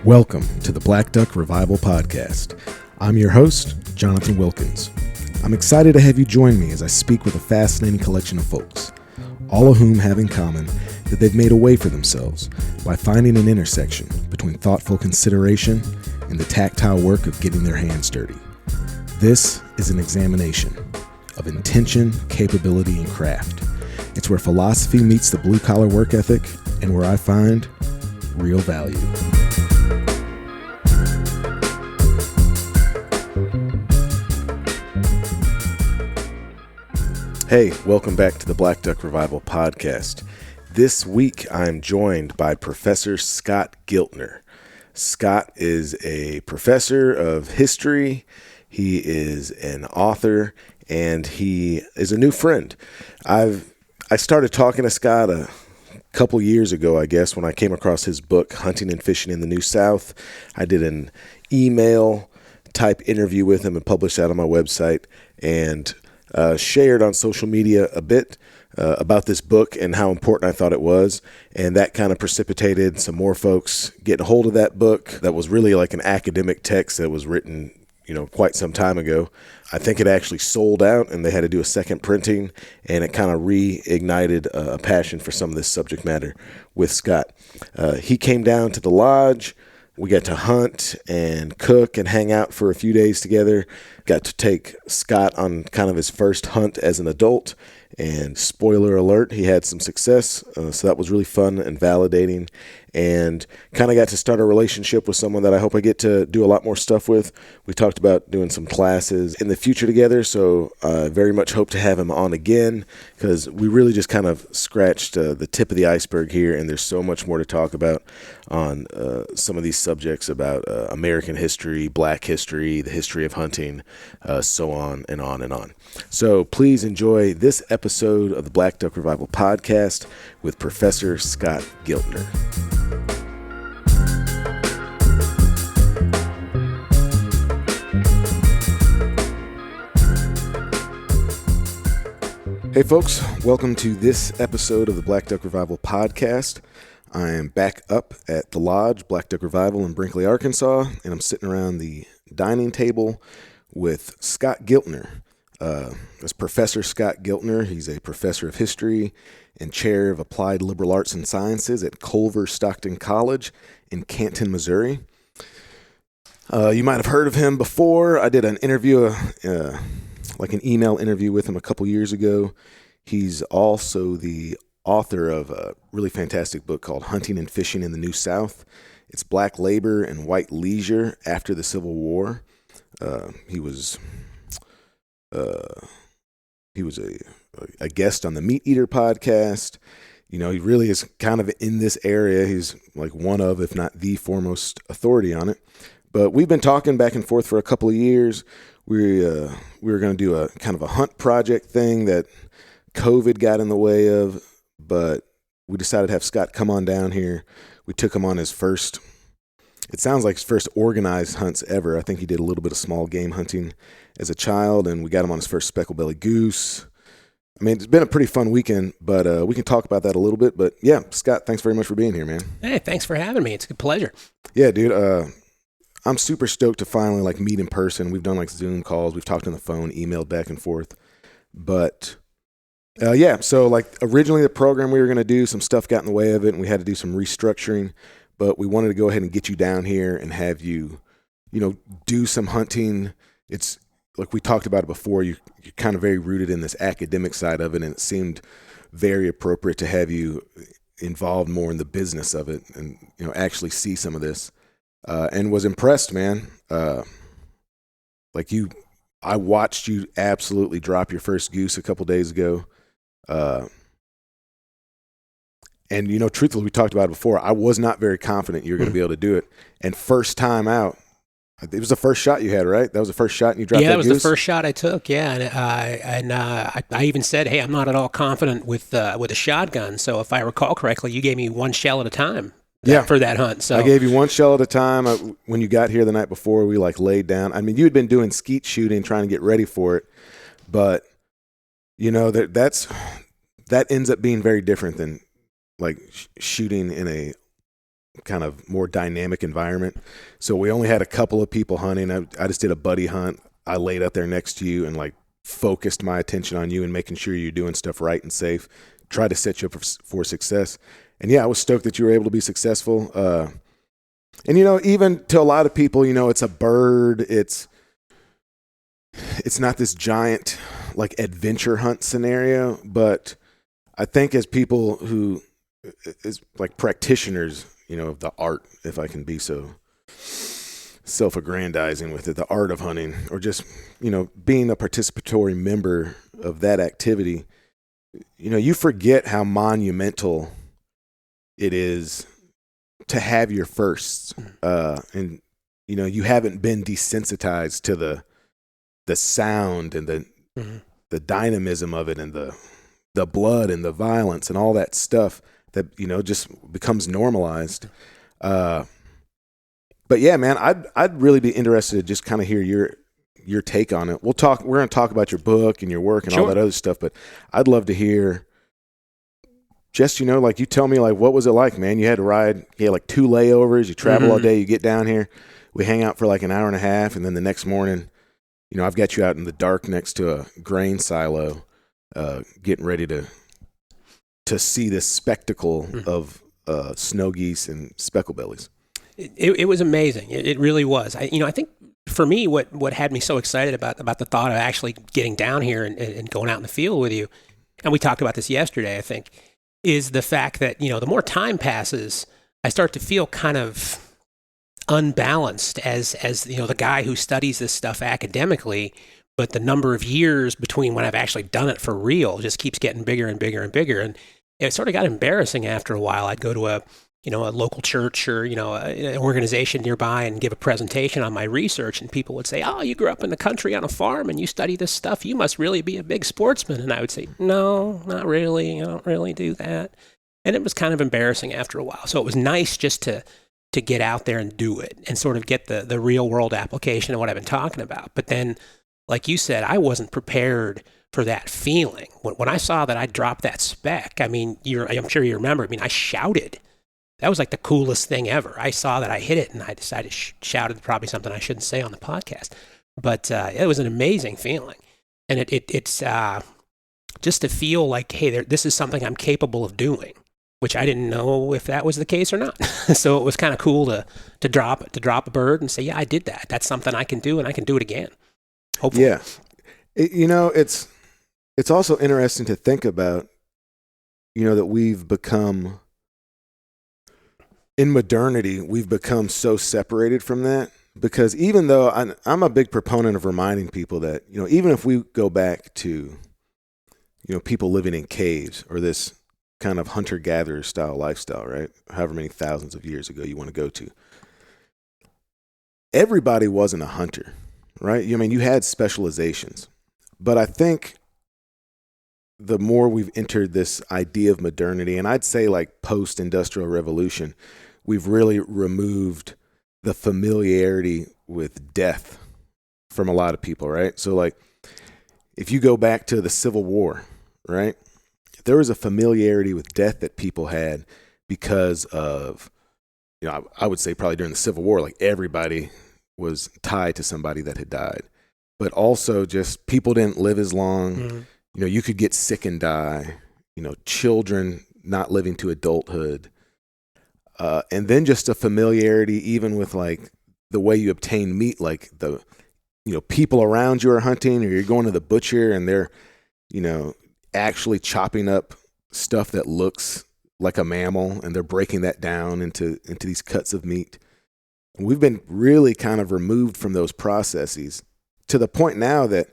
Welcome to the Black Duck Revival Podcast. I'm your host, Jonathan Wilkins. I'm excited to have you join me as I speak with a fascinating collection of folks, all of whom have in common that they've made a way for themselves by finding an intersection between thoughtful consideration and the tactile work of getting their hands dirty. This is an examination of intention, capability, and craft. It's where philosophy meets the blue-collar work ethic and where I find real value. Hey, welcome back to the Black Duck Revival Podcast. This week, I'm joined by Professor Scott Giltner. Scott is a professor of history, he is an author, and he is a new friend. I started talking to Scott a couple years ago, I guess, when I came across his book, Hunting and Fishing in the New South. I did an email type interview with him and published that on my website, and shared on social media a bit about this book and how important I thought it was. And that kind of precipitated some more folks getting a hold of that book. That was really like an academic text that was written, quite some time ago. I think it actually sold out and they had to do a second printing, and it kind of reignited a passion for some of this subject matter with Scott. He came down to the lodge. We got to hunt and cook and hang out for a few days together. Got to take Scott on kind of his first hunt as an adult. And spoiler alert, he had some success. So that was really fun and validating. And kind of got to start a relationship with someone that I hope I get to do a lot more stuff with. We talked about doing some classes in the future together. So I very much hope to have him on again, because we really just kind of scratched the tip of the iceberg here. And there's so much more to talk about on some of these subjects about American history, Black history, the history of hunting, so on and on and on. So please enjoy this episode of the Black Duck Revival Podcast with Professor Scott Giltner. Hey folks, welcome to this episode of the Black Duck Revival Podcast. I am back up at the Lodge, Black Duck Revival in Brinkley, Arkansas, and I'm sitting around the dining table with Scott Giltner. That's Professor Scott Giltner. He's a professor of history and chair of applied liberal arts and sciences at Culver Stockton College in Canton, Missouri. You might have heard of him before. I did an interview, like an email interview with him a couple years ago. He's also the author of a really fantastic book called Hunting and Fishing in the New South. It's Black labor and white leisure after the Civil War. He was a guest on the Meat Eater podcast. He really is kind of in this area. He's like one of, if not the foremost authority on it. But we've been talking back and forth for a couple of years. We were going to do a kind of a hunt project thing that COVID got in the way of, but we decided to have Scott come on down here. We took him on his first, it sounds like his first organized hunts ever. I think he did a little bit of small game hunting as a child, and we got him on his first speckled-bellied goose. I mean, it's been a pretty fun weekend, but we can talk about that a little bit. But yeah, Scott, thanks very much for being here, man. Hey, thanks for having me. It's a pleasure. Yeah, dude. I'm super stoked to finally meet in person. We've done Zoom calls. We've talked on the phone, emailed back and forth. But so originally the program we were going to do, some stuff got in the way of it, and we had to do some restructuring. But we wanted to go ahead and get you down here and have you, do some hunting. It's like we talked about it before. You're kind of very rooted in this academic side of it, and it seemed very appropriate to have you involved more in the business of it and, actually see some of this. And was impressed, man. I watched you absolutely drop your first goose a couple days ago. And, truthfully, we talked about it before. I was not very confident you were going to be able to do it. And first time out, it was the first shot you had, right? That was the first shot and you dropped that goose? Yeah, that was the first shot I took, yeah. And I even said, hey, I'm not at all confident with a shotgun. So if I recall correctly, you gave me one shell at a time. For that hunt. So I gave you one shell at a time. When you got here the night before, we laid down. I mean, you had been doing skeet shooting, trying to get ready for it, but that ends up being very different than shooting in a kind of more dynamic environment. So we only had a couple of people hunting. I just did a buddy hunt. I laid out there next to you and like focused my attention on you and making sure you're doing stuff right and safe. Try to set you up for success. And yeah, I was stoked that you were able to be successful. And even to a lot of people, it's a bird. It's not this giant like adventure hunt scenario, but I think as people who is like practitioners, of the art, if I can be so self-aggrandizing with it, the art of hunting, or just, being a participatory member of that activity, you forget how monumental it is to have your firsts. And, you haven't been desensitized to the sound and the dynamism of it and the blood and the violence and all that stuff that, just becomes normalized. But yeah, man, I'd really be interested to just kind of hear your take on it. We're going to talk about your book and your work and all that other stuff, but I'd love to hear just, like you tell me, like, what was it like, man? You had to ride, you had like 2 layovers, you travel all day, you get down here, we hang out for like an hour and a half. And then the next morning, I've got you out in the dark next to a grain silo, getting ready to see this spectacle of snow geese and specklebellies. It was amazing. It really was. I think for me, what had me so excited about the thought of actually getting down here and going out in the field with you, and we talked about this yesterday, I think, is the fact that, the more time passes, I start to feel kind of unbalanced as the guy who studies this stuff academically, but the number of years between when I've actually done it for real just keeps getting bigger and bigger and bigger. And it sort of got embarrassing after a while. I'd go to a local church or, an organization nearby and give a presentation on my research, and people would say, "Oh, you grew up in the country on a farm and you study this stuff. You must really be a big sportsman." And I would say, "No, not really. I don't really do that." And it was kind of embarrassing after a while. So it was nice just to get out there and do it and sort of get the real world application of what I've been talking about. But then, like you said, I wasn't prepared for that feeling. When I saw that I dropped that spec, I mean, I'm sure you remember, I shouted. That was like the coolest thing ever. I saw that I hit it and I decided shouted, probably something I shouldn't say on the podcast. But it was an amazing feeling. And it's just to feel like, hey, this is something I'm capable of doing, which I didn't know if that was the case or not. So it was kind of cool to drop a bird and say, yeah, I did that. That's something I can do, and I can do it again. Hopefully. Yeah. It's also interesting to think about, that we've become, in modernity, we've become so separated from that, because even though I'm a big proponent of reminding people that, even if we go back to, people living in caves or this kind of hunter-gatherer style lifestyle, right? However many thousands of years ago you want to go to. Everybody wasn't a hunter, right? You had specializations. But I think the more we've entered this idea of modernity, and I'd say like post-industrial revolution, we've really removed the familiarity with death from a lot of people, right? So like if you go back to the Civil War, right? There was a familiarity with death that people had because of, I would say probably during the Civil War, like everybody was tied to somebody that had died. But also just people didn't live as long. Mm-hmm. You could get sick and die, children not living to adulthood. And then just a familiarity even with like the way you obtain meat, like the, people around you are hunting, or you're going to the butcher and they're, actually chopping up stuff that looks like a mammal, and they're breaking that down into these cuts of meat. And we've been really kind of removed from those processes to the point now that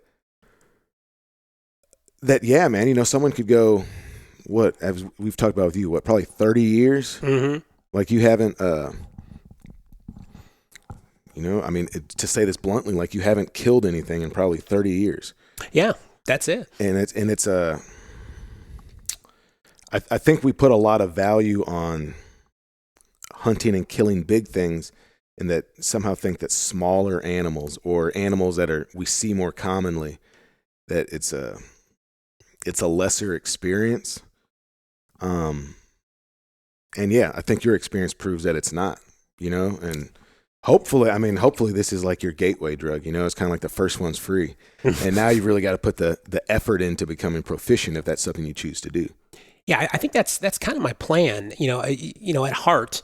yeah, man, someone could go, as we've talked about with you, probably 30 years? Mm-hmm. Like you haven't, to say this bluntly, like you haven't killed anything in probably 30 years. Yeah, that's it. And it's I think we put a lot of value on hunting and killing big things, and that somehow think that smaller animals or animals that we see more commonly, that it's a lesser experience. And yeah, I think your experience proves that it's not, and hopefully this is like your gateway drug, it's kind of like the first one's free. And now you've really got to put the effort into becoming proficient if that's something you choose to do. Yeah, I think that's kind of my plan. At heart,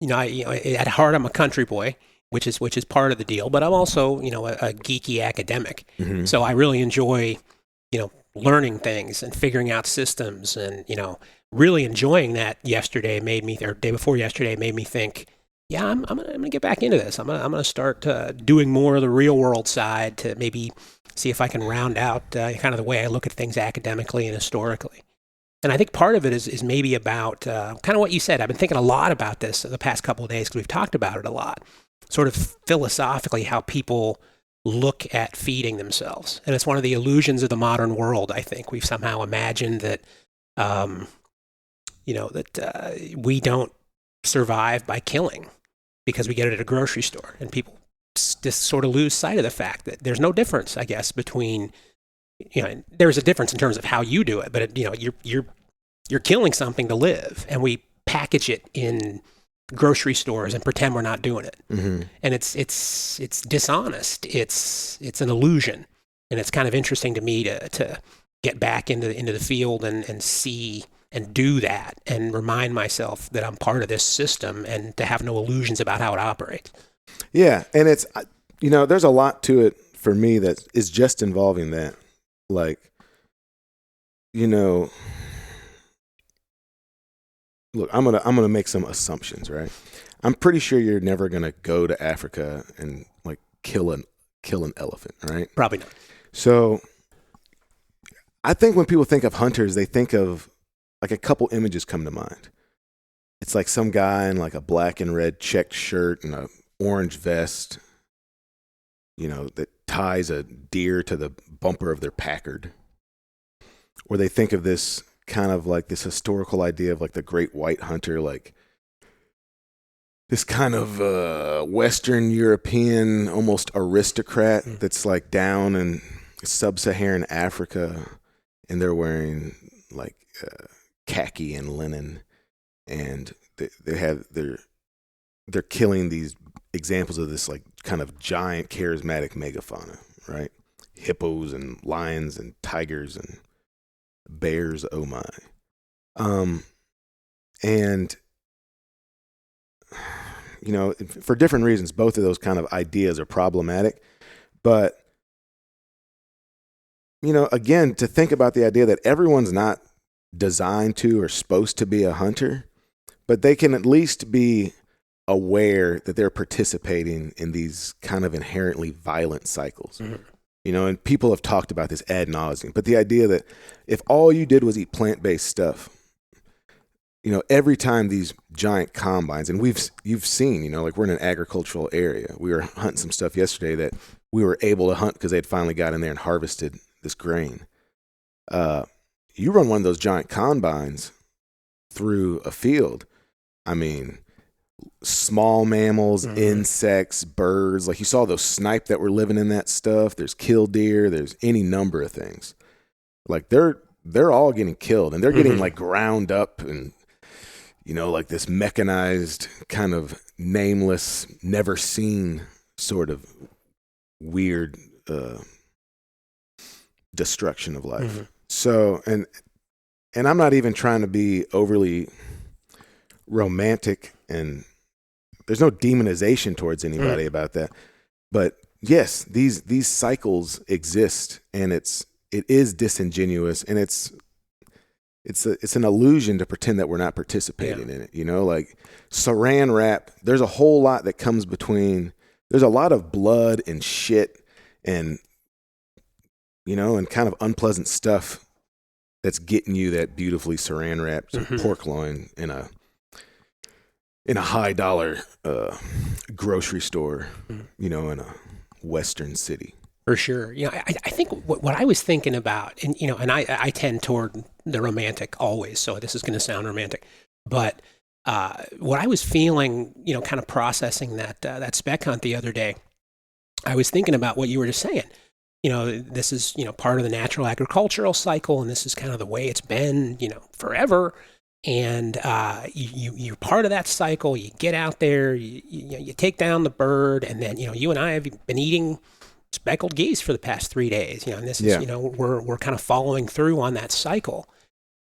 at heart, I'm a country boy, which is part of the deal. But I'm also, a geeky academic. Mm-hmm. So I really enjoy, learning things and figuring out systems, and really enjoying that. Day before yesterday made me think, yeah, I'm gonna get back into this. I'm gonna start doing more of the real world side to maybe see if I can round out kind of the way I look at things academically and historically. And I think part of it is maybe about kind of what you said. I've been thinking a lot about this the past couple of days because we've talked about it a lot, sort of philosophically, how people look at feeding themselves. And it's one of the illusions of the modern world, I think. We've somehow imagined that, we don't survive by killing because we get it at a grocery store. And people just sort of lose sight of the fact that there's no difference, I guess, between there's a difference in terms of how you do it, but you're killing something to live, and we package it in grocery stores and pretend we're not doing it. Mm-hmm. And it's dishonest. It's an illusion, and it's kind of interesting to me to get back into the field and see and do that and remind myself that I'm part of this system and to have no illusions about how it operates. Yeah, and it's there's a lot to it for me that is just involving that. Like, look, I'm gonna make some assumptions, right? I'm pretty sure you're never gonna go to Africa and like kill an elephant, right? Probably not. So, I think when people think of hunters, they think of like a couple images come to mind. It's like some guy in like a black and red checked shirt and a orange vest, that ties a deer to the bumper of their Packard. Or they think of this kind of like this historical idea of like the great white hunter, like this kind of Western European, almost aristocrat that's like down in sub-Saharan Africa, and they're wearing like khaki and linen, and they're killing these examples of this like kind of giant charismatic megafauna, right? Hippos and lions and tigers and bears, oh my. And for different reasons, both of those kind of ideas are problematic. But again, to think about the idea that everyone's not designed to or supposed to be a hunter, but they can at least be aware that they're participating in these kind of inherently violent cycles. Mm-hmm. And people have talked about this ad nauseum, but the idea that if all you did was eat plant-based stuff, every time these giant combines, and you've seen, like we're in an agricultural area. We were hunting some stuff yesterday that we were able to hunt because they had finally got in there and harvested this grain. You run one of those giant combines through a field, I mean, small mammals, mm-hmm. insects, birds. Like you saw those snipe that were living in that stuff. There's killdeer. There's any number of things. Like they're all getting killed, and they're getting mm-hmm. like ground up and, like this mechanized kind of nameless, never seen sort of weird destruction of life. Mm-hmm. So, and I'm not even trying to be overly romantic, and there's no demonization towards anybody about that. But yes, these cycles exist, and it is disingenuous, and it's an illusion to pretend that we're not participating in it. Like Saran wrap, there's a whole lot that comes between. There's a lot of blood and shit and and kind of unpleasant stuff that's getting you that beautifully saran wrapped mm-hmm. pork loin in a high dollar grocery store, mm-hmm. In a Western city. For sure. I think what I was thinking about, and I tend toward the romantic always, so this is going to sound romantic, but what I was feeling, kind of processing that spec hunt the other day, I was thinking about what you were just saying. This is, part of the natural agricultural cycle, and this is kind of the way it's been, forever. And you're part of that cycle. You get out there, you take down the bird, and then you and I have been eating speckled geese for the past 3 days. And this is we're kind of following through on that cycle.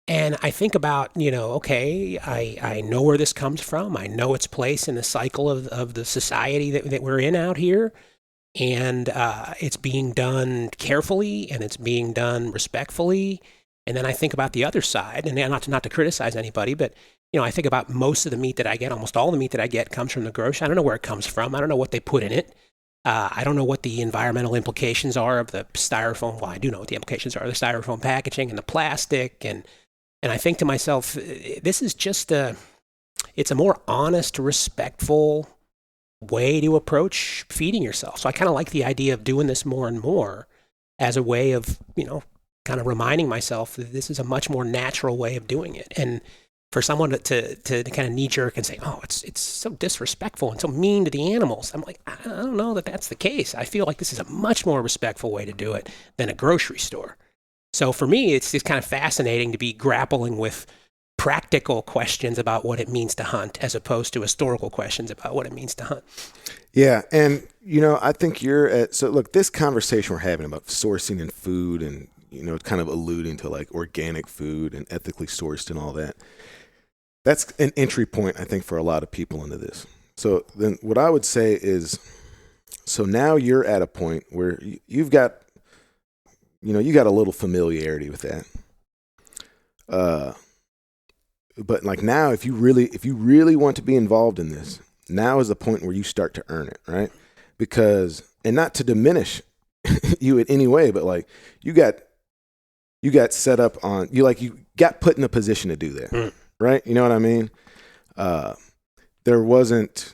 And I think about, okay, I know where this comes from. I know its place in the cycle of the society that we're in out here. And it's being done carefully, and it's being done respectfully. And then I think about the other side, and not to criticize anybody, but I think about most of the meat that I get, almost all the meat that I get comes from the grocery. I don't know where it comes from. I don't know what they put in it. I don't know what the environmental implications are of the styrofoam. Well, I do know what the implications are of the styrofoam packaging and the plastic. And I think to myself, this is just it's a more honest, respectful way to approach feeding yourself. So I kind of like the idea of doing this more and more as a way of, kind of reminding myself that this is a much more natural way of doing it. And for someone to kind of knee jerk and say, oh, it's so disrespectful and so mean to the animals. I'm like, I don't know that that's the case. I feel like this is a much more respectful way to do it than a grocery store. So for me, it's just kind of fascinating to be grappling with practical questions about what it means to hunt as opposed to historical questions about what it means to hunt. Yeah. And, I think so look, this conversation we're having about sourcing and food and, kind of alluding to like organic food and ethically sourced and all that. That's an entry point, I think, for a lot of people into this. So then what I would say is, so now you're at a point where you've got, you got a little familiarity with that. But like now, if you really want to be involved in this, now is the point where you start to earn it, right? Because, and not to diminish you in any way, but like you got set up on, you got put in a position to do that, right? You know what I mean? There wasn't,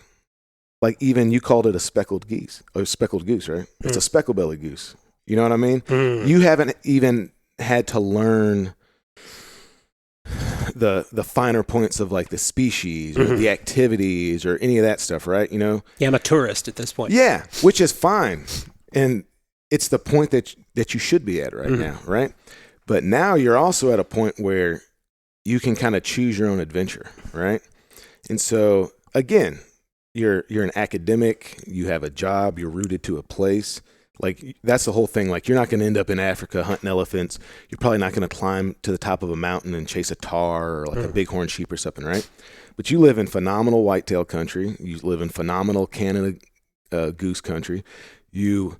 like, even you called it a speckled goose, right? It's a speckle-bellied goose. You know what I mean? You haven't even had to learn the finer points of like the species or the activities or any of that stuff, right? Yeah, I'm a tourist at this point. Yeah, which is fine. And it's the point that you should be at right now, right? But now you're also at a point where you can kind of choose your own adventure, right? And so again, you're an academic, you have a job, you're rooted to a place. Like, that's the whole thing. Like, you're not going to end up in Africa hunting elephants. You're probably not going to climb to the top of a mountain and chase a tahr or like a bighorn sheep or something, right? But you live in phenomenal whitetail country. You live in phenomenal Canada goose country. You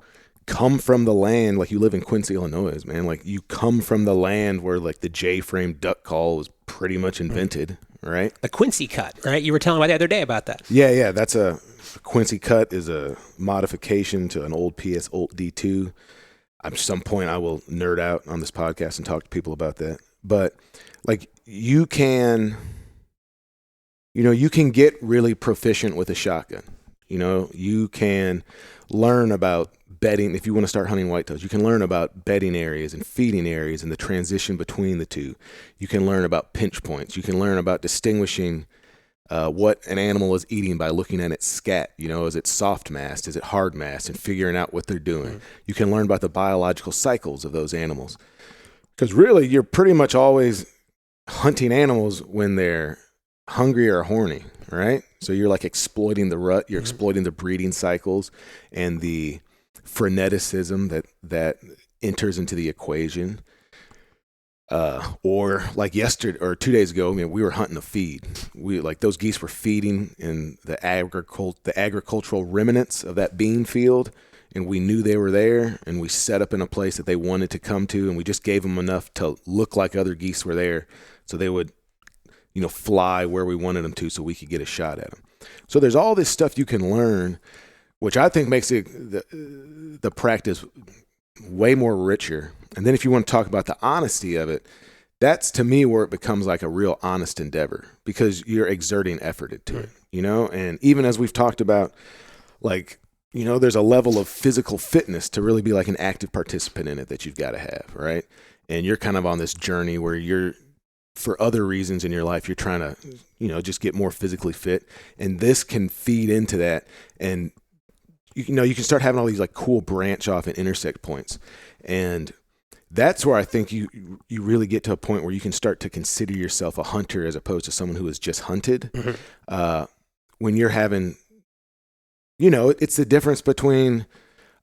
come from the land, like you live in Quincy, Illinois, man. Like, you come from the land where like the J-frame duck call was pretty much invented, right? A Quincy cut, right? You were telling me the other day about that. Yeah. That's a Quincy cut is a modification to an old PS Old D2. At some point I will nerd out on this podcast and talk to people about that. But like, you can get really proficient with a shotgun. You can learn about bedding. If you want to start hunting whitetails, you can learn about bedding areas and feeding areas and the transition between the two. You can learn about pinch points. You can learn about distinguishing what an animal is eating by looking at its scat. Is it soft mast? Is it hard mast? And figuring out what they're doing. You can learn about the biological cycles of those animals. Because really, you're pretty much always hunting animals when they're hungry or horny, right? So you're like exploiting the rut. You're exploiting the breeding cycles and the freneticism that enters into the equation. Or like yesterday or 2 days ago, we were hunting a feed. Those geese were feeding in the agricultural remnants of that bean field, and we knew they were there, and we set up in a place that they wanted to come to, and we just gave them enough to look like other geese were there, so they would, fly where we wanted them to, so we could get a shot at them. So there's all this stuff you can learn, which I think makes the practice way more richer. And then if you want to talk about the honesty of it, that's to me where it becomes like a real honest endeavor, because you're exerting effort into it, and even as we've talked about, like, there's a level of physical fitness to really be like an active participant in it that you've got to have, right? And you're kind of on this journey where you're, for other reasons in your life, you're trying to, just get more physically fit. And this can feed into that. And, you can start having all these like cool branch off and intersect points. And that's where I think you really get to a point where you can start to consider yourself a hunter as opposed to someone who is just hunted. When you're having, it's the difference between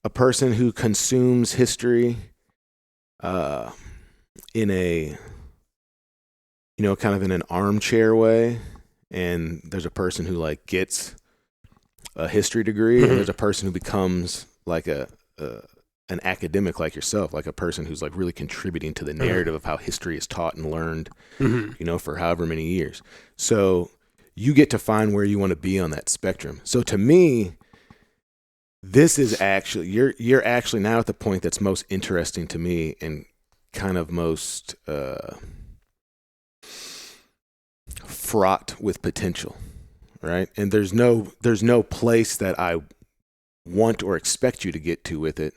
a person who consumes history in a, kind of in an armchair way, and there's a person who like gets a history degree, and there's a person who becomes like an academic like yourself, like a person who's like really contributing to the narrative of how history is taught and learned, for however many years. So you get to find where you want to be on that spectrum. So to me, this is actually, you're actually now at the point that's most interesting to me and kind of most fraught with potential, right? And there's no place that I want or expect you to get to with it.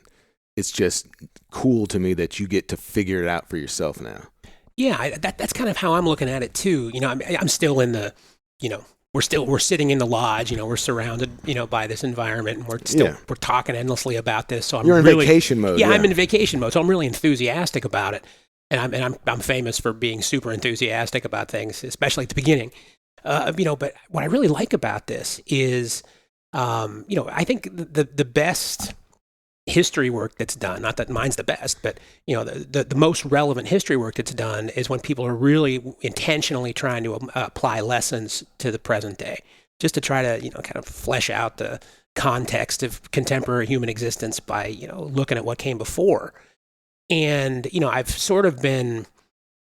It's just cool to me that you get to figure it out for yourself now. Yeah, that's kind of how I'm looking at it too. I'm still in the, we're sitting in the lodge. We're surrounded, by this environment, and we're talking endlessly about this. So You're in vacation mode. Yeah, I'm in vacation mode. So I'm really enthusiastic about it, and I'm famous for being super enthusiastic about things, especially at the beginning. But what I really like about this is, I think the best history work that's done, not that mine's the best, but the most relevant history work that's done is when people are really intentionally trying to apply lessons to the present day, just to try to kind of flesh out the context of contemporary human existence by looking at what came before. And I've sort of been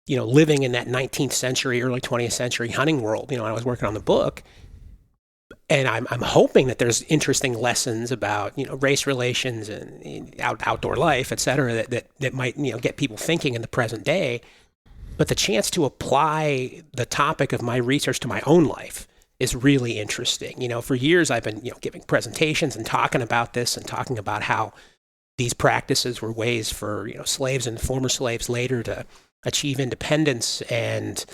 living in that 19th century, early 20th century hunting world. When I was working on the book. And I'm hoping that there's interesting lessons about race relations and outdoor life, et cetera, that might get people thinking in the present day. But the chance to apply the topic of my research to my own life is really interesting. For years I've been giving presentations and talking about this and talking about how these practices were ways for slaves and former slaves later to achieve independence and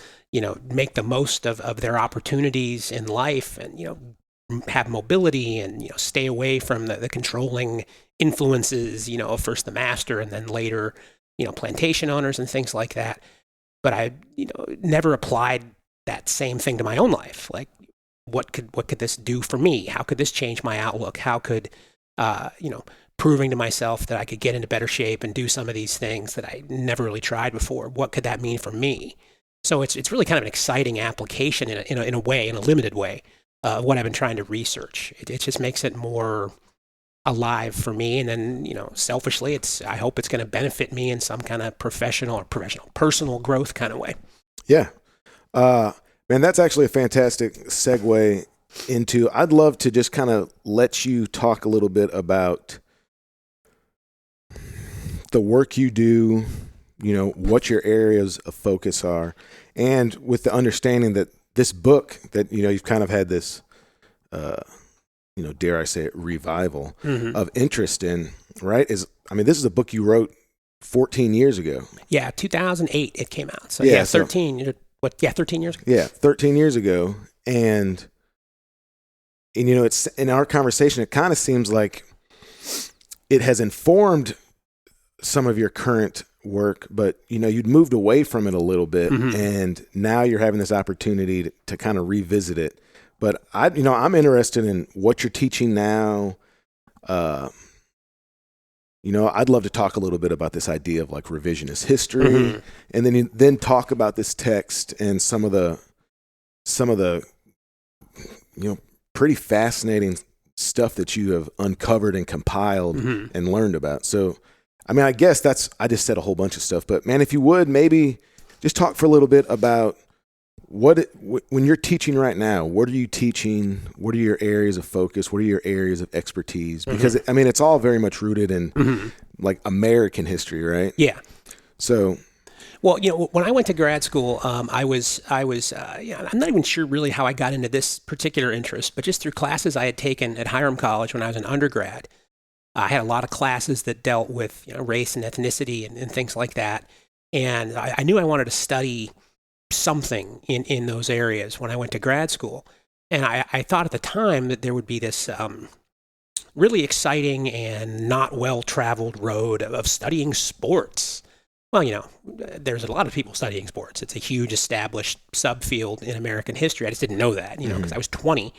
make the most of their opportunities in life and have mobility and stay away from the controlling influences of first the master and then later plantation owners and things like that. But I never applied that same thing to my own life. Like what could this do for me? How could this change my outlook? How could proving to myself that I could get into better shape and do some of these things that I never really tried before, what could that mean for me? So it's really kind of an exciting application in a way, in a limited way, of what I've been trying to research. It just makes it more alive for me. And then, selfishly, I hope it's going to benefit me in some kind of personal growth kind of way. Yeah. Man, that's actually a fantastic segue into, I'd love to just kind of let you talk a little bit about the work you do, what your areas of focus are, and with the understanding that this book that, you've kind of had this, dare I say it, revival of interest in, right? This is a book you wrote 14 years ago. Yeah, 2008 it came out. So 13 years ago. Yeah, 13 years ago. And it's in our conversation, it kind of seems like it has informed some of your current work, but you'd moved away from it a little bit, and now you're having this opportunity to kind of revisit it. But I'm interested in what you're teaching now. I'd love to talk a little bit about this idea of like revisionist history, and then talk about this text and some of the pretty fascinating stuff that you have uncovered and compiled and learned about. So I guess I just said a whole bunch of stuff, but man, if you would maybe just talk for a little bit about when you're teaching right now, what are you teaching? What are your areas of focus? What are your areas of expertise? Because it's all very much rooted in like American history, right? Yeah. So, well, when I went to grad school, I was I'm not even sure really how I got into this particular interest, but just through classes I had taken at Hiram College when I was an undergrad. I had a lot of classes that dealt with race and ethnicity and things like that. And I knew I wanted to study something in those areas when I went to grad school. And I thought at the time that there would be this really exciting and not well-traveled road of studying sports. Well, there's a lot of people studying sports. It's a huge established subfield in American history. I just didn't know that, because I was 20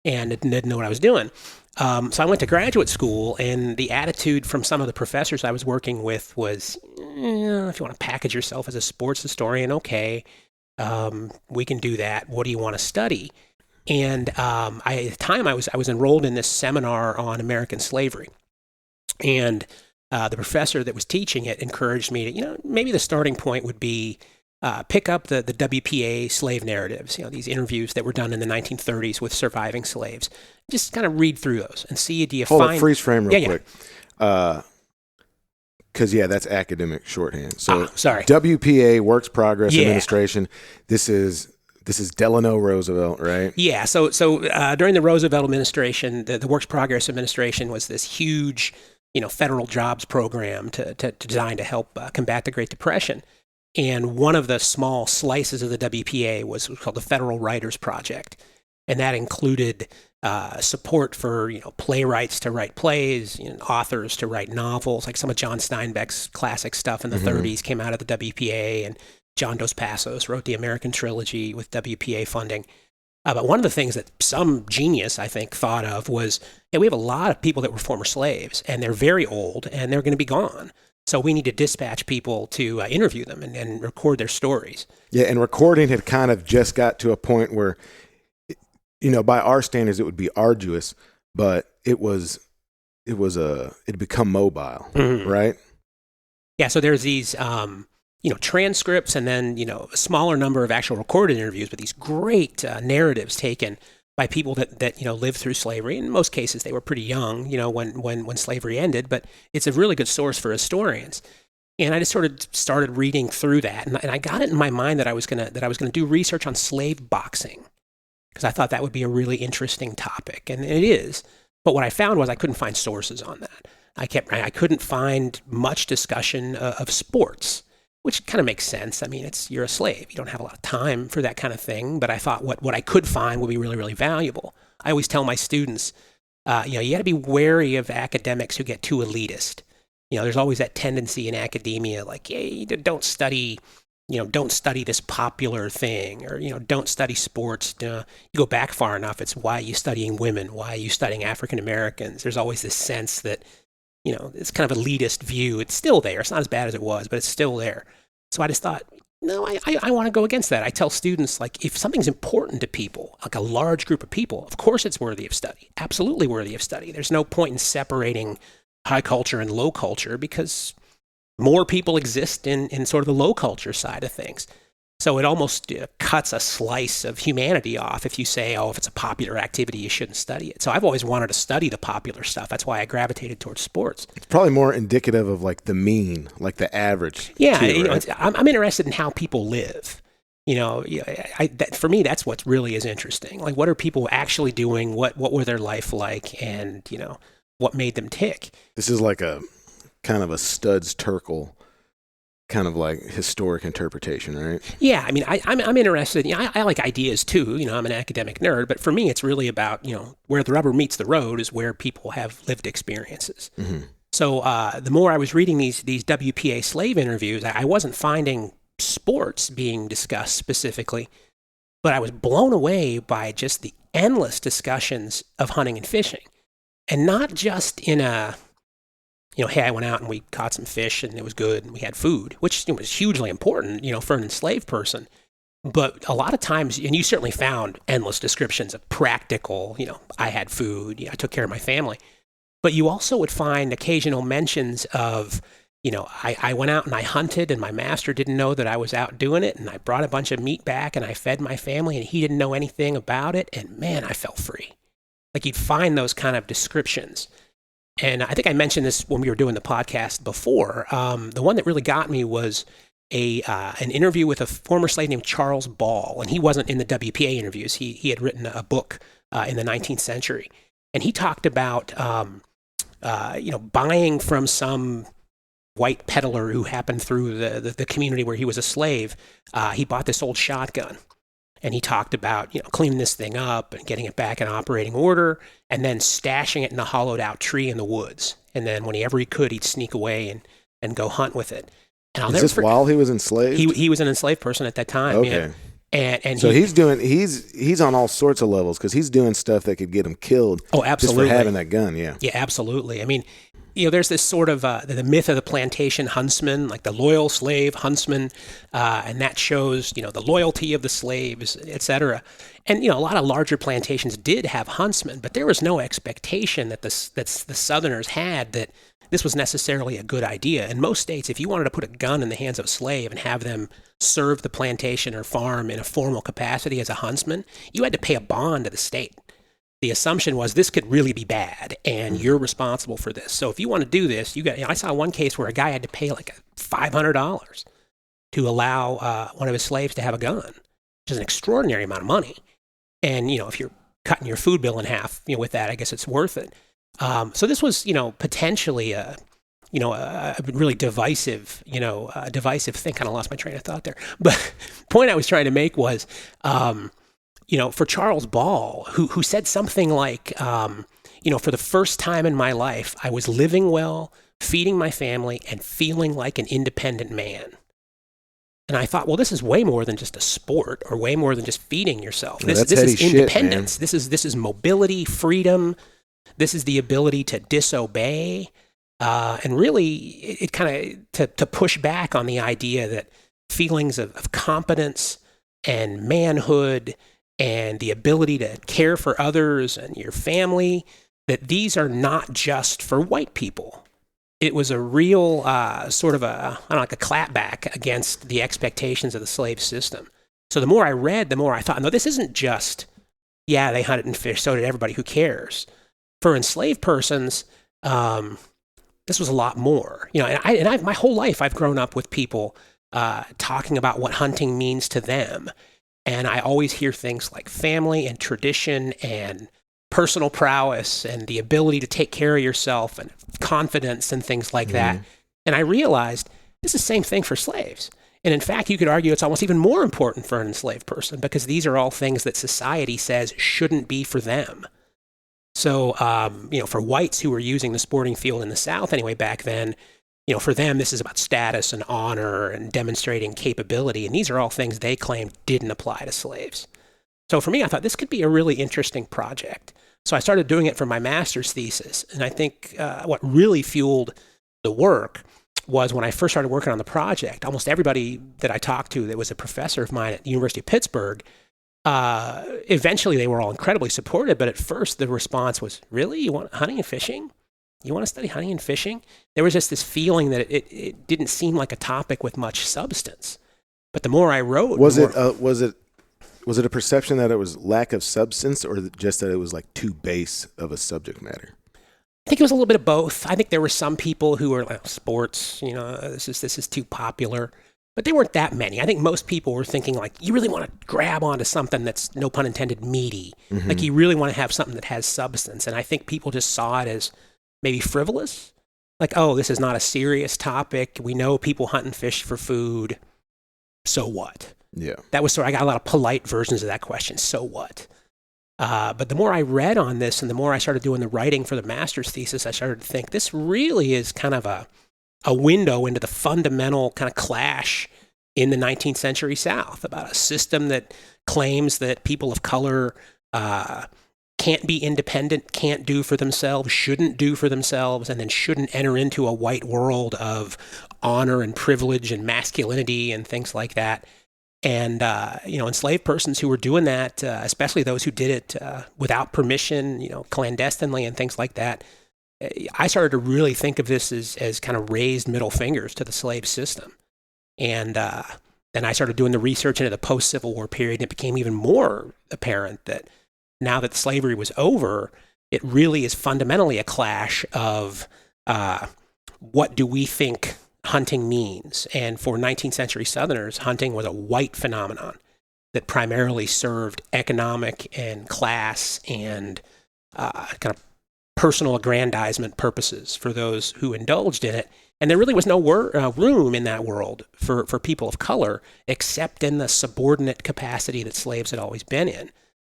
and didn't know what I was doing. So I went to graduate school, and the attitude from some of the professors I was working with was, if you want to package yourself as a sports historian, okay, we can do that. What do you want to study? And at the time, I was enrolled in this seminar on American slavery, and the professor that was teaching it encouraged me to, maybe the starting point would be pick up the WPA slave narratives, these interviews that were done in the 1930s with surviving slaves. Just kind of read through those and see, do you Hold find... Hold freeze frame real quick. Because, that's academic shorthand. So, sorry. WPA, Works Progress Administration, this is Delano Roosevelt, right? Yeah, so during the Roosevelt administration, the Works Progress Administration was this huge, federal jobs program designed to help combat the Great Depression. And one of the small slices of the WPA was called the Federal Writers Project. And that included support for, playwrights to write plays, authors to write novels. Like some of John Steinbeck's classic stuff in the 30s came out of the WPA, and John Dos Passos wrote the American Trilogy with WPA funding. But one of the things that some genius, I think, thought of was, we have a lot of people that were former slaves, and they're very old, and they're going to be gone. So we need to dispatch people to interview them and record their stories. Yeah, and recording had kind of just got to a point where, by our standards, it would be arduous, but it become mobile, right? Yeah, so there's these... transcripts, and then, a smaller number of actual recorded interviews, but these great narratives taken by people that lived through slavery. In most cases, they were pretty young, when slavery ended, but it's a really good source for historians. And I just sort of started reading through that, and I got it in my mind that I was gonna do research on slave boxing, because I thought that would be a really interesting topic, and it is. But what I found was I couldn't find sources on that. I couldn't find much discussion of sports, which kind of makes sense. I mean, you're a slave. You don't have a lot of time for that kind of thing. But I thought what I could find would be really, really valuable. I always tell my students, you got to be wary of academics who get too elitist. There's always that tendency in academia, like, don't study this popular thing, or, don't study sports. You go back far enough, it's why are you studying women? Why are you studying African Americans? There's always this sense that, it's kind of elitist view. It's still there. It's not as bad as it was, but it's still there. So I just thought, no, I want to go against that. I tell students, like, if something's important to people, like a large group of people, of course it's worthy of study. Absolutely worthy of study. There's no point in separating high culture and low culture, because more people exist in sort of the low culture side of things. So it almost cuts a slice of humanity off if you say, if it's a popular activity, you shouldn't study it. So I've always wanted to study the popular stuff. That's why I gravitated towards sports. It's probably more indicative of like the mean, like the average. Yeah, too, right? I'm interested in how people live. For me, that's what really is interesting. Like, what are people actually doing? What were their life like? And, what made them tick? This is like a kind of a Studs Terkel kind of like historic interpretation, right? Yeah, I mean, I'm interested. I like ideas too. I'm an academic nerd, but for me, it's really about where the rubber meets the road is where people have lived experiences. Mm-hmm. So the more I was reading these WPA slave interviews, I wasn't finding sports being discussed specifically, but I was blown away by just the endless discussions of hunting and fishing, and not just in a hey, I went out and we caught some fish and it was good and we had food, which was hugely important, for an enslaved person. But a lot of times, and you certainly found endless descriptions of practical, I had food, I took care of my family. But you also would find occasional mentions of, I went out and I hunted and my master didn't know that I was out doing it. And I brought a bunch of meat back and I fed my family and he didn't know anything about it. And man, I felt free. Like, you'd find those kind of descriptions. And I think I mentioned this when we were doing the podcast before. The one that really got me was an interview with a former slave named Charles Ball. And he wasn't in the WPA interviews. He had written a book in the 19th century. And he talked about, buying from some white peddler who happened through the community where he was a slave. He bought this old shotgun. And he talked about, cleaning this thing up and getting it back in operating order, and then stashing it in a hollowed out tree in the woods. And then whenever he could, he'd sneak away and go hunt with it. And I'll Is never this while he was enslaved? he was an enslaved person at that time. Okay. Yeah. And So he's on all sorts of levels because he's doing stuff that could get him killed. Oh, absolutely. Just for having that gun. Yeah. Yeah, absolutely. I mean, there's this sort of the myth of the plantation huntsman, like the loyal slave huntsman, and that shows the loyalty of the slaves, et cetera. And a lot of larger plantations did have huntsmen, but there was no expectation that the Southerners had that this was necessarily a good idea. In most states, if you wanted to put a gun in the hands of a slave and have them serve the plantation or farm in a formal capacity as a huntsman, you had to pay a bond to the state. The assumption was this could really be bad, and you're responsible for this. So if you want to do this, I saw one case where a guy had to pay like $500 to allow one of his slaves to have a gun, which is an extraordinary amount of money. And if you're cutting your food bill in half, with that, I guess it's worth it. So this was, potentially a really divisive thing. Kind of lost my train of thought there. But the point I was trying to make was, for Charles Ball, who said something like, for the first time in my life, I was living well, feeding my family, and feeling like an independent man. And I thought, well, this is way more than just a sport or way more than just feeding yourself. This is independence. This is mobility, freedom. This is the ability to disobey. And really, it kind of to push back on the idea that feelings of competence and manhood and the ability to care for others and your family, that these are not just for white people. It was a real sort of a clapback against the expectations of the slave system. So the more I read, the more I thought, no, this isn't just, they hunted and fished, so did everybody, who cares? For enslaved persons, this was a lot more. And my whole life I've grown up with people talking about what hunting means to them. And I always hear things like family and tradition and personal prowess and the ability to take care of yourself and confidence and things like that. And I realized this is the same thing for slaves. And in fact, you could argue it's almost even more important for an enslaved person because these are all things that society says shouldn't be for them. So, for whites who were using the sporting field in the South anyway back then, for them, this is about status and honor and demonstrating capability. And these are all things they claimed didn't apply to slaves. So for me, I thought this could be a really interesting project. So I started doing it for my master's thesis. And I think what really fueled the work was when I first started working on the project, almost everybody that I talked to that was a professor of mine at the University of Pittsburgh, eventually they were all incredibly supportive. But at first the response was, really? You want hunting and fishing? You want to study hunting and fishing? There was just this feeling that it didn't seem like a topic with much substance. But the more I wrote... Was it a perception that it was lack of substance or just that it was like too base of a subject matter? I think it was a little bit of both. I think there were some people who were like, sports, this is too popular. But there weren't that many. I think most people were thinking like, you really want to grab onto something that's, no pun intended, meaty. Mm-hmm. Like you really want to have something that has substance. And I think people just saw it as maybe frivolous. Like, oh, this is not a serious topic. We know people hunt and fish for food. So what? Yeah. I got a lot of polite versions of that question. So what? But the more I read on this and the more I started doing the writing for the master's thesis, I started to think this really is kind of a window into the fundamental kind of clash in the 19th century South about a system that claims that people of color can't be independent, can't do for themselves, shouldn't do for themselves, and then shouldn't enter into a white world of honor and privilege and masculinity and things like that. And, enslaved persons who were doing that, especially those who did it without permission, clandestinely and things like that, I started to really think of this as kind of raised middle fingers to the slave system. And then I started doing the research into the post-Civil War period, and it became even more apparent that now that slavery was over, it really is fundamentally a clash of what do we think hunting means. And for 19th century Southerners, hunting was a white phenomenon that primarily served economic and class and kind of personal aggrandizement purposes for those who indulged in it. And there really was no room in that world for people of color except in the subordinate capacity that slaves had always been in.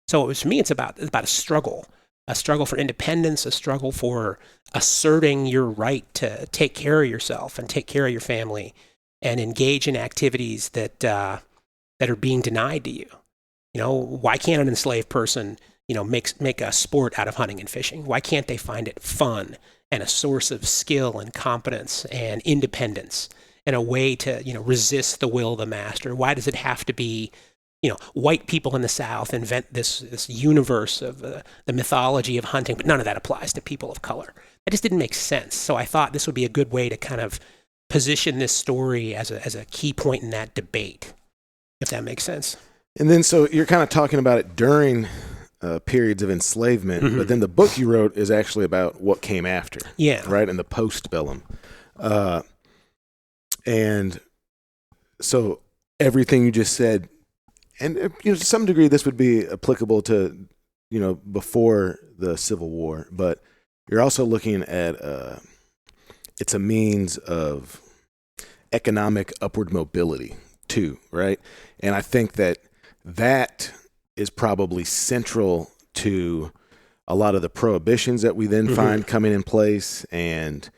So to me, it's about a struggle for independence, a struggle for asserting your right to take care of yourself and take care of your family, and engage in activities that are being denied to you. Why can't an enslaved person, make a sport out of hunting and fishing? Why can't they find it fun and a source of skill and competence and independence and a way to, resist the will of the master? Why does it have to be, white people in the South invent this universe of the mythology of hunting, but none of that applies to people of color? That just didn't make sense. So I thought this would be a good way to kind of position this story as a key point in that debate, if that makes sense. And then, so you're kind of talking about it during periods of enslavement, but then the book you wrote is actually about what came after. Yeah. Right? In the postbellum. And so everything you just said, and to some degree this would be applicable to, before the Civil War, but you're also looking at it's a means of economic upward mobility too, right? And I think that is probably central to a lot of the prohibitions that we then find coming in place, and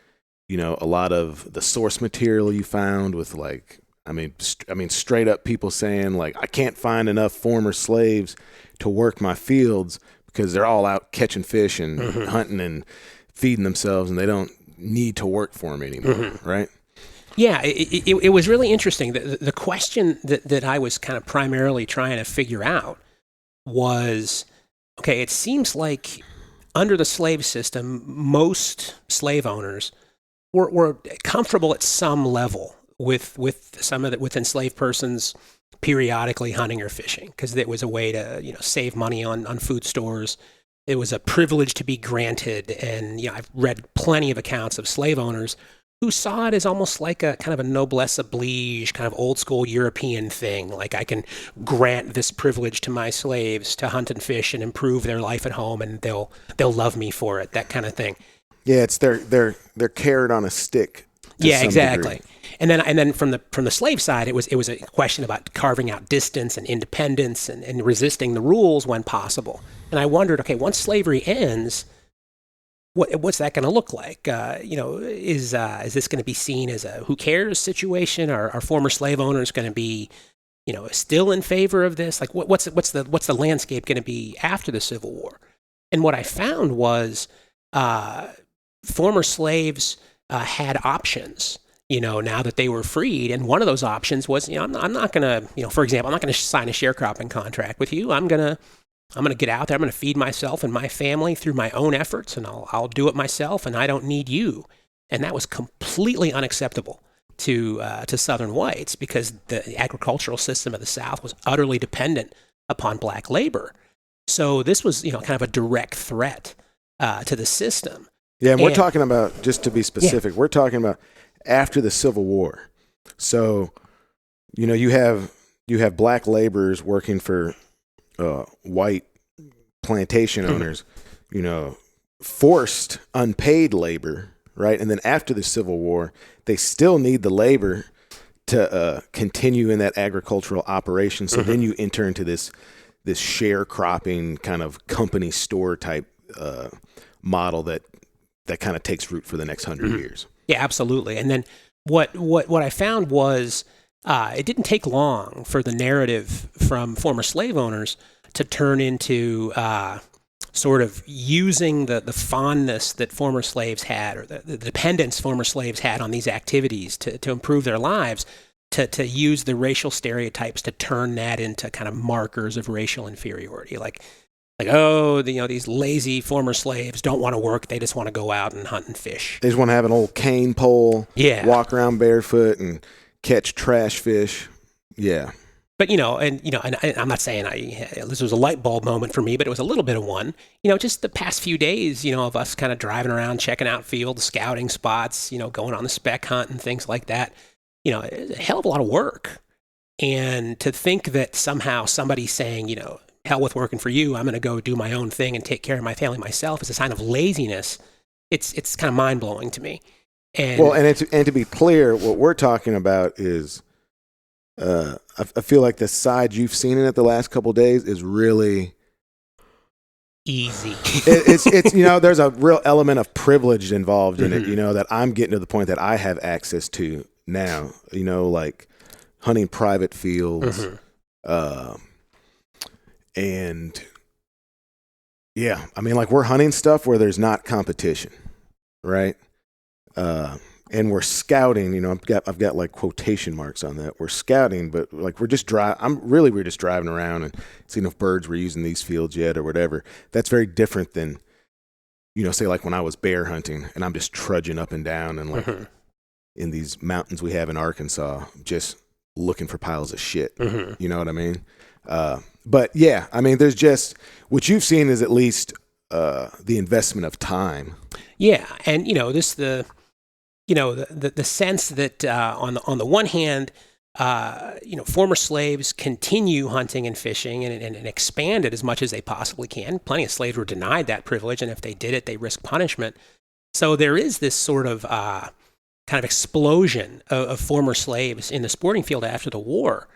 a lot of the source material you found with straight up people saying like, I can't find enough former slaves to work my fields because they're all out catching fish and hunting and feeding themselves, and they don't need to work for them anymore, right? Yeah, it was really interesting. The question that I was kind of primarily trying to figure out was, okay, it seems like under the slave system, most slave owners were comfortable at some level with enslaved persons periodically hunting or fishing, because it was a way to save money on food stores. It was a privilege to be granted, and I've read plenty of accounts of slave owners who saw it as almost like a kind of a noblesse oblige, kind of old school European thing. Like, I can grant this privilege to my slaves to hunt and fish and improve their life at home, and they'll love me for it. That kind of thing. Yeah, it's their carrot on a stick. Yeah, exactly. Degree. And then from the slave side, it was a question about carving out distance and independence and resisting the rules when possible. And I wondered, okay, once slavery ends, what's that going to look like? Is this going to be seen as a who cares situation? Are former slave owners going to be, still in favor of this? Like, what's the landscape going to be after the Civil War? And what I found was former slaves had options. Now that they were freed, and one of those options was, I'm not going to, for example, I'm not going to sign a sharecropping contract with you. I'm going to get out there. I'm going to feed myself and my family through my own efforts, and I'll do it myself, and I don't need you. And that was completely unacceptable to Southern whites, because the agricultural system of the South was utterly dependent upon black labor. So this was, kind of a direct threat to the system. Yeah, and we're talking about, just to be specific, we're talking about after the Civil War. So, you have black laborers working for white plantation owners, forced unpaid labor, right? And then after the Civil War, they still need the labor to continue in that agricultural operation. So then you enter into this sharecropping kind of company store type model that kind of takes root for the next 100 years. Yeah, absolutely. And then what I found was it didn't take long for the narrative from former slave owners to turn into sort of using the fondness that former slaves had, or the dependence former slaves had on these activities to improve their lives, to use the racial stereotypes to turn that into kind of markers of racial inferiority. Like, these lazy former slaves don't want to work. They just want to go out and hunt and fish. They just want to have an old cane pole, walk around barefoot and catch trash fish. Yeah. But, and I'm not saying this was a light bulb moment for me, but it was a little bit of one. Just the past few days, of us kind of driving around, checking out fields, scouting spots, going on the spec hunt and things like that. It's a hell of a lot of work. And to think that somehow somebody's saying, hell with working for you, I'm going to go do my own thing and take care of my family myself, is a sign of laziness. It's kind of mind-blowing to me. And to be clear, what we're talking about is, I feel like the side you've seen in it the last couple of days is really easy. It's there's a real element of privilege involved in it, that I'm getting to the point that I have access to now, like hunting private fields. And yeah, I mean, like we're hunting stuff where there's not competition, right? And we're scouting, I've got like quotation marks on that. We're scouting, but like we're just we're just driving around and seeing if birds were using these fields yet or whatever. That's very different than, say like when I was bear hunting and I'm just trudging up and down and like in these mountains we have in Arkansas, just looking for piles of shit. You know what I mean? But yeah, I mean, there's just what you've seen is at least the investment of time. Yeah, and the sense that on the one hand, former slaves continue hunting and fishing and expand it as much as they possibly can. Plenty of slaves were denied that privilege, and if they did it, they risked punishment. So there is this sort of kind of explosion of former slaves in the sporting field after the war.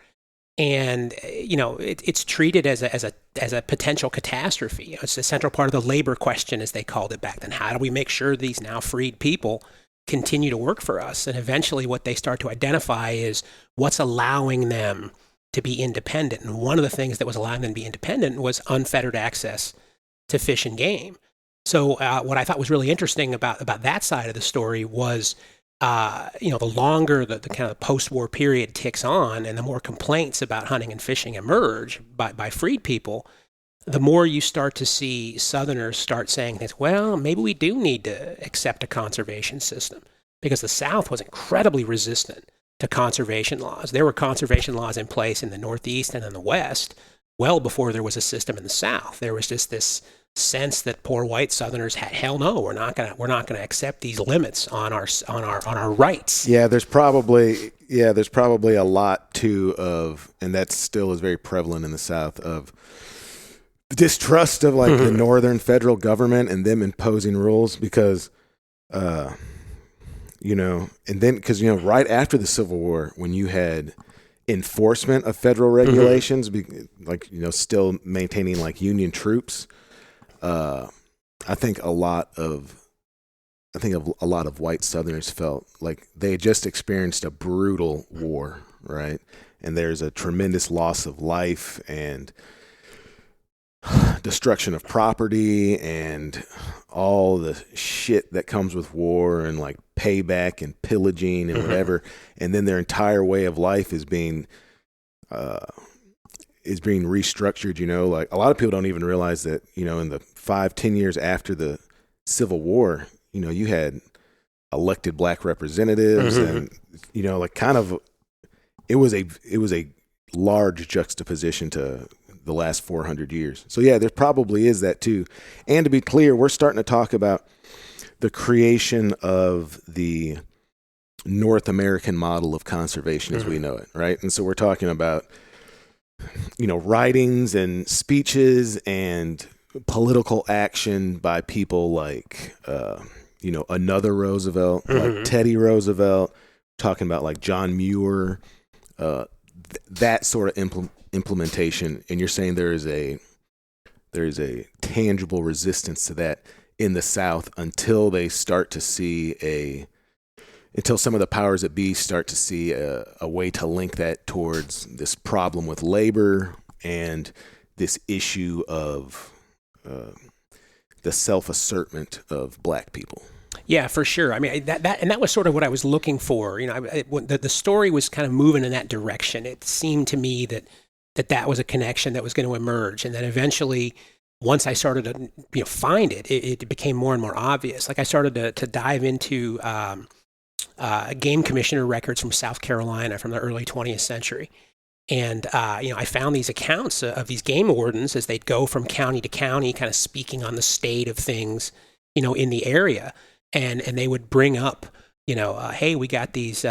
And it's treated as a potential catastrophe. It's a central part of the labor question, as they called it back then. How do we make sure these now freed people continue to work for us? And eventually, what they start to identify is what's allowing them to be independent. And one of the things that was allowing them to be independent was unfettered access to fish and game. So, what I thought was really interesting about that side of the story was, the longer the kind of post-war period ticks on and the more complaints about hunting and fishing emerge by freed people, the more you start to see Southerners start saying this, well, maybe we do need to accept a conservation system, because the South was incredibly resistant to conservation laws. There were conservation laws in place in the Northeast and in the West well before there was a system in the South. There was just this sense that poor white Southerners had, hell no, we're not gonna accept these limits on our rights. Yeah, there's probably a lot too of, and that still is very prevalent in the South, of distrust of like the northern federal government and them imposing rules because, and then because right after the Civil War, when you had enforcement of federal regulations, still maintaining like Union troops. I think a lot of white Southerners felt like they had just experienced a brutal war, right? And there's a tremendous loss of life and destruction of property and all the shit that comes with war and like payback and pillaging and whatever. And then their entire way of life is being restructured, like a lot of people don't even realize that, in the 5-10 years after the Civil War, you had elected black representatives and, like kind of, it was a large juxtaposition to the last 400 years. So yeah, there probably is that too. And to be clear, we're starting to talk about the creation of the North American model of conservation as we know it, right? And so we're talking about writings and speeches and political action by people like, another Roosevelt, like Teddy Roosevelt, talking about like John Muir, that sort of implementation. And you're saying there is a tangible resistance to that in the South until they start to see until some of the powers that be start to see a way to link that towards this problem with labor and this issue of the self-assertment of black people. Yeah, for sure. I mean, that was sort of what I was looking for. The story was kind of moving in that direction. It seemed to me that was a connection that was going to emerge, and then eventually, once I started to find it, it became more and more obvious. Like I started to dive into game commissioner records from South Carolina from the early 20th century. And, I found these accounts of these game wardens as they'd go from county to county, kind of speaking on the state of things, in the area. And they would bring up, hey, we got these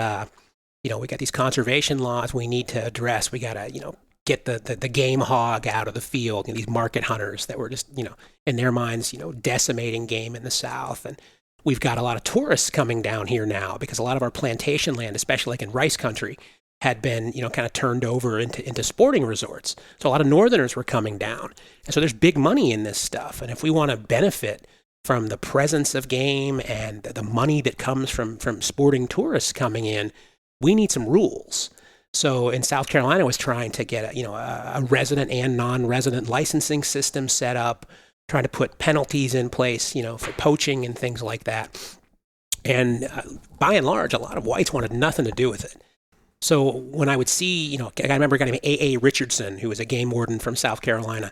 conservation laws we need to address. We got to, get the game hog out of the field, these market hunters that were just, in their minds, decimating game in the South. And we've got a lot of tourists coming down here now because a lot of our plantation land, especially like in rice country, had been, kind of turned over into sporting resorts. So a lot of Northerners were coming down. And so there's big money in this stuff. And if we want to benefit from the presence of game and the money that comes from sporting tourists coming in, we need some rules. So in South Carolina was trying to get a resident and non-resident licensing system set up, trying to put penalties in place, for poaching and things like that. And by and large, a lot of whites wanted nothing to do with it. So when I would see, I remember a guy named A.A. Richardson, who was a game warden from South Carolina,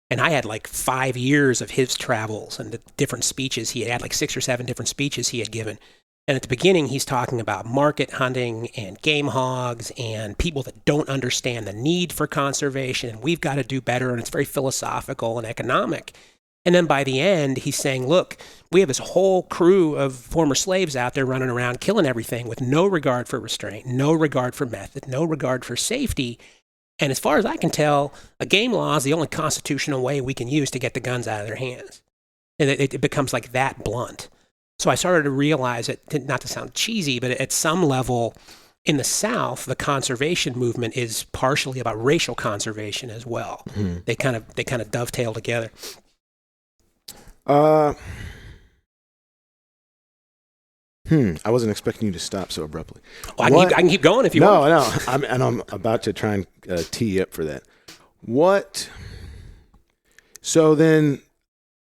and I had like 5 years of his travels and the different speeches. He had like 6 or 7 different speeches he had given. And at the beginning, he's talking about market hunting and game hogs and people that don't understand the need for conservation. And we've got to do better. And it's very philosophical and economic. And then by the end, he's saying, look, we have this whole crew of former slaves out there running around killing everything with no regard for restraint, no regard for method, no regard for safety. And as far as I can tell, a game law is the only constitutional way we can use to get the guns out of their hands. And it becomes like that blunt. So I started to realize it, not to sound cheesy, but at some level in the South, the conservation movement is partially about racial conservation as well. Mm-hmm. They kind of dovetail together. I wasn't expecting you to stop so abruptly. Well, I can keep going if you want. No. I'm about to try and tee you up for that. What? So then,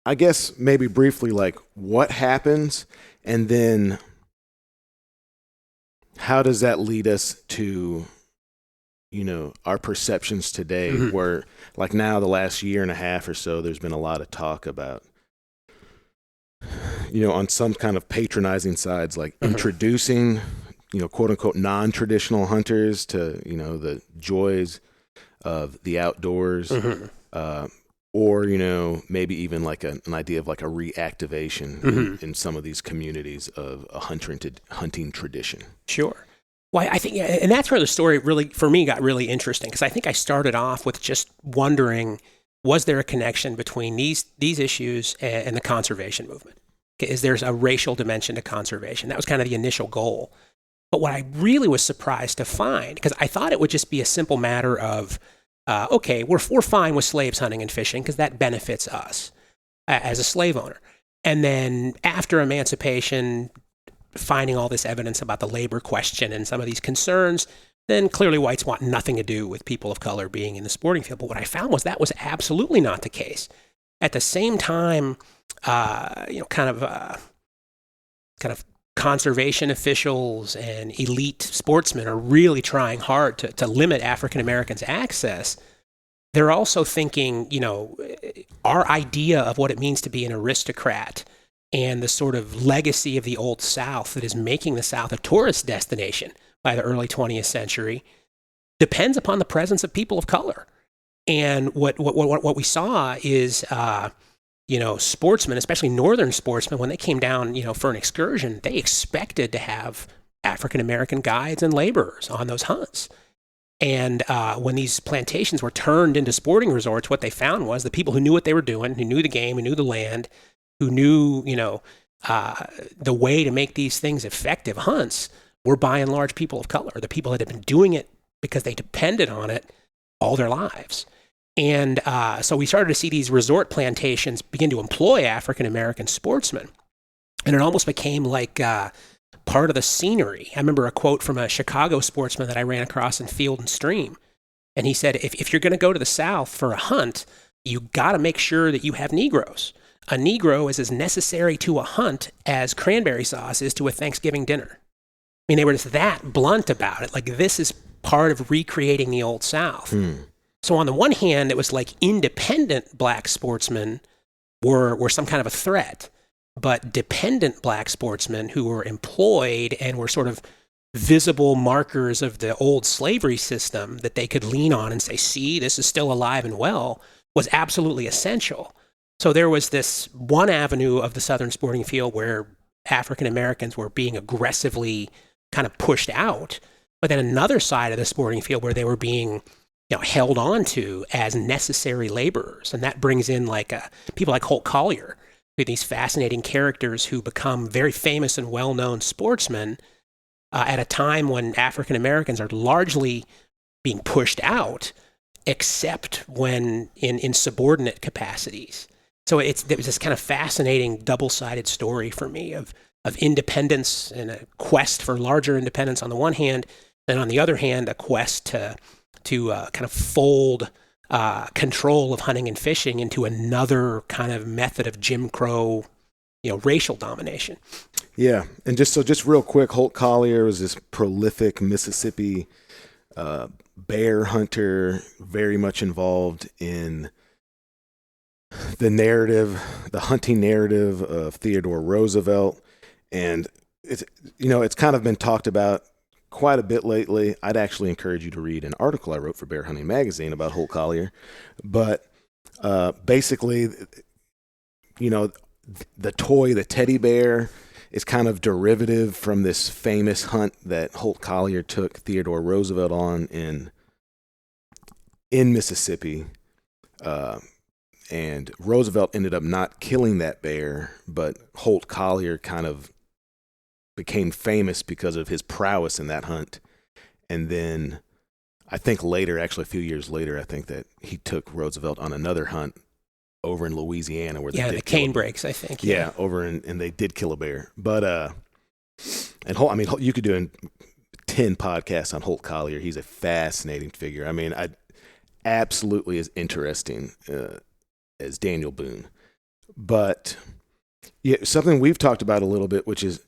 I guess maybe briefly, like, what happens, and then how does that lead us to, our perceptions today, mm-hmm. where, like now, the last year and a half or so, there's been a lot of talk about, on some kind of patronizing sides, like mm-hmm. introducing, quote unquote, non-traditional hunters to, the joys of the outdoors, mm-hmm. Or, maybe even like an idea of like a reactivation mm-hmm. in some of these communities of a hunting tradition. Sure. Well, I think, and that's where the story really, for me, got really interesting, because I think I started off with just wondering, was there a connection between these issues and the conservation movement? Is there a racial dimension to conservation? That was kind of the initial goal. But what I really was surprised to find, because I thought it would just be a simple matter of, okay, we're fine with slaves hunting and fishing because that benefits us as a slave owner. And then after emancipation, finding all this evidence about the labor question and some of these concerns, then clearly whites want nothing to do with people of color being in the sporting field. But what I found was that was absolutely not the case. At the same time, kind of conservation officials and elite sportsmen are really trying hard to limit African Americans' access. They're also thinking, our idea of what it means to be an aristocrat and the sort of legacy of the Old South that is making the South a tourist destination by the early 20th century depends upon the presence of people of color. And what we saw is, sportsmen, especially northern sportsmen, when they came down, for an excursion, they expected to have African American guides and laborers on those hunts. And when these plantations were turned into sporting resorts, what they found was the people who knew what they were doing, who knew the game, who knew the land, who knew, the way to make these things effective hunts were by and large people of color, the people that had been doing it because they depended on it all their lives. And so we started to see these resort plantations begin to employ African American sportsmen. And it almost became like part of the scenery. I remember a quote from a Chicago sportsman that I ran across in Field and Stream. And he said, if you're going to go to the South for a hunt, you got to make sure that you have Negroes. A Negro is as necessary to a hunt as cranberry sauce is to a Thanksgiving dinner. I mean, they were just that blunt about it. Like, this is part of recreating the Old South. So on the one hand, it was like independent black sportsmen were some kind of a threat, but dependent black sportsmen who were employed and were sort of visible markers of the old slavery system that they could lean on and say, see, this is still alive and well, was absolutely essential. So there was this one avenue of the Southern sporting field where African Americans were being aggressively kind of pushed out, but then another side of the sporting field where they were being held on to as necessary laborers. And that brings in people like Holt Collier, these fascinating characters who become very famous and well-known sportsmen at a time when African Americans are largely being pushed out, except when in subordinate capacities. So it was this kind of fascinating double-sided story for me of independence and a quest for larger independence on the one hand, and on the other hand, a quest to kind of fold control of hunting and fishing into another kind of method of Jim Crow, racial domination. Yeah, and just real quick, Holt Collier was this prolific Mississippi bear hunter, very much involved in the hunting narrative of Theodore Roosevelt, and it's kind of been talked about quite a bit lately. I'd actually encourage you to read an article I wrote for Bear Hunting Magazine about Holt Collier, but basically, the teddy bear is kind of derivative from this famous hunt that Holt Collier took Theodore Roosevelt on in Mississippi. And Roosevelt ended up not killing that bear, but Holt Collier kind of became famous because of his prowess in that hunt. And then I think later, actually a few years later, I think that he took Roosevelt on another hunt over in Louisiana where the cane breaks, I think. Yeah, and they did kill a bear. But you could do 10 podcasts on Holt Collier. He's a fascinating figure. I mean, absolutely as interesting as Daniel Boone. But yeah, something we've talked about a little bit, which is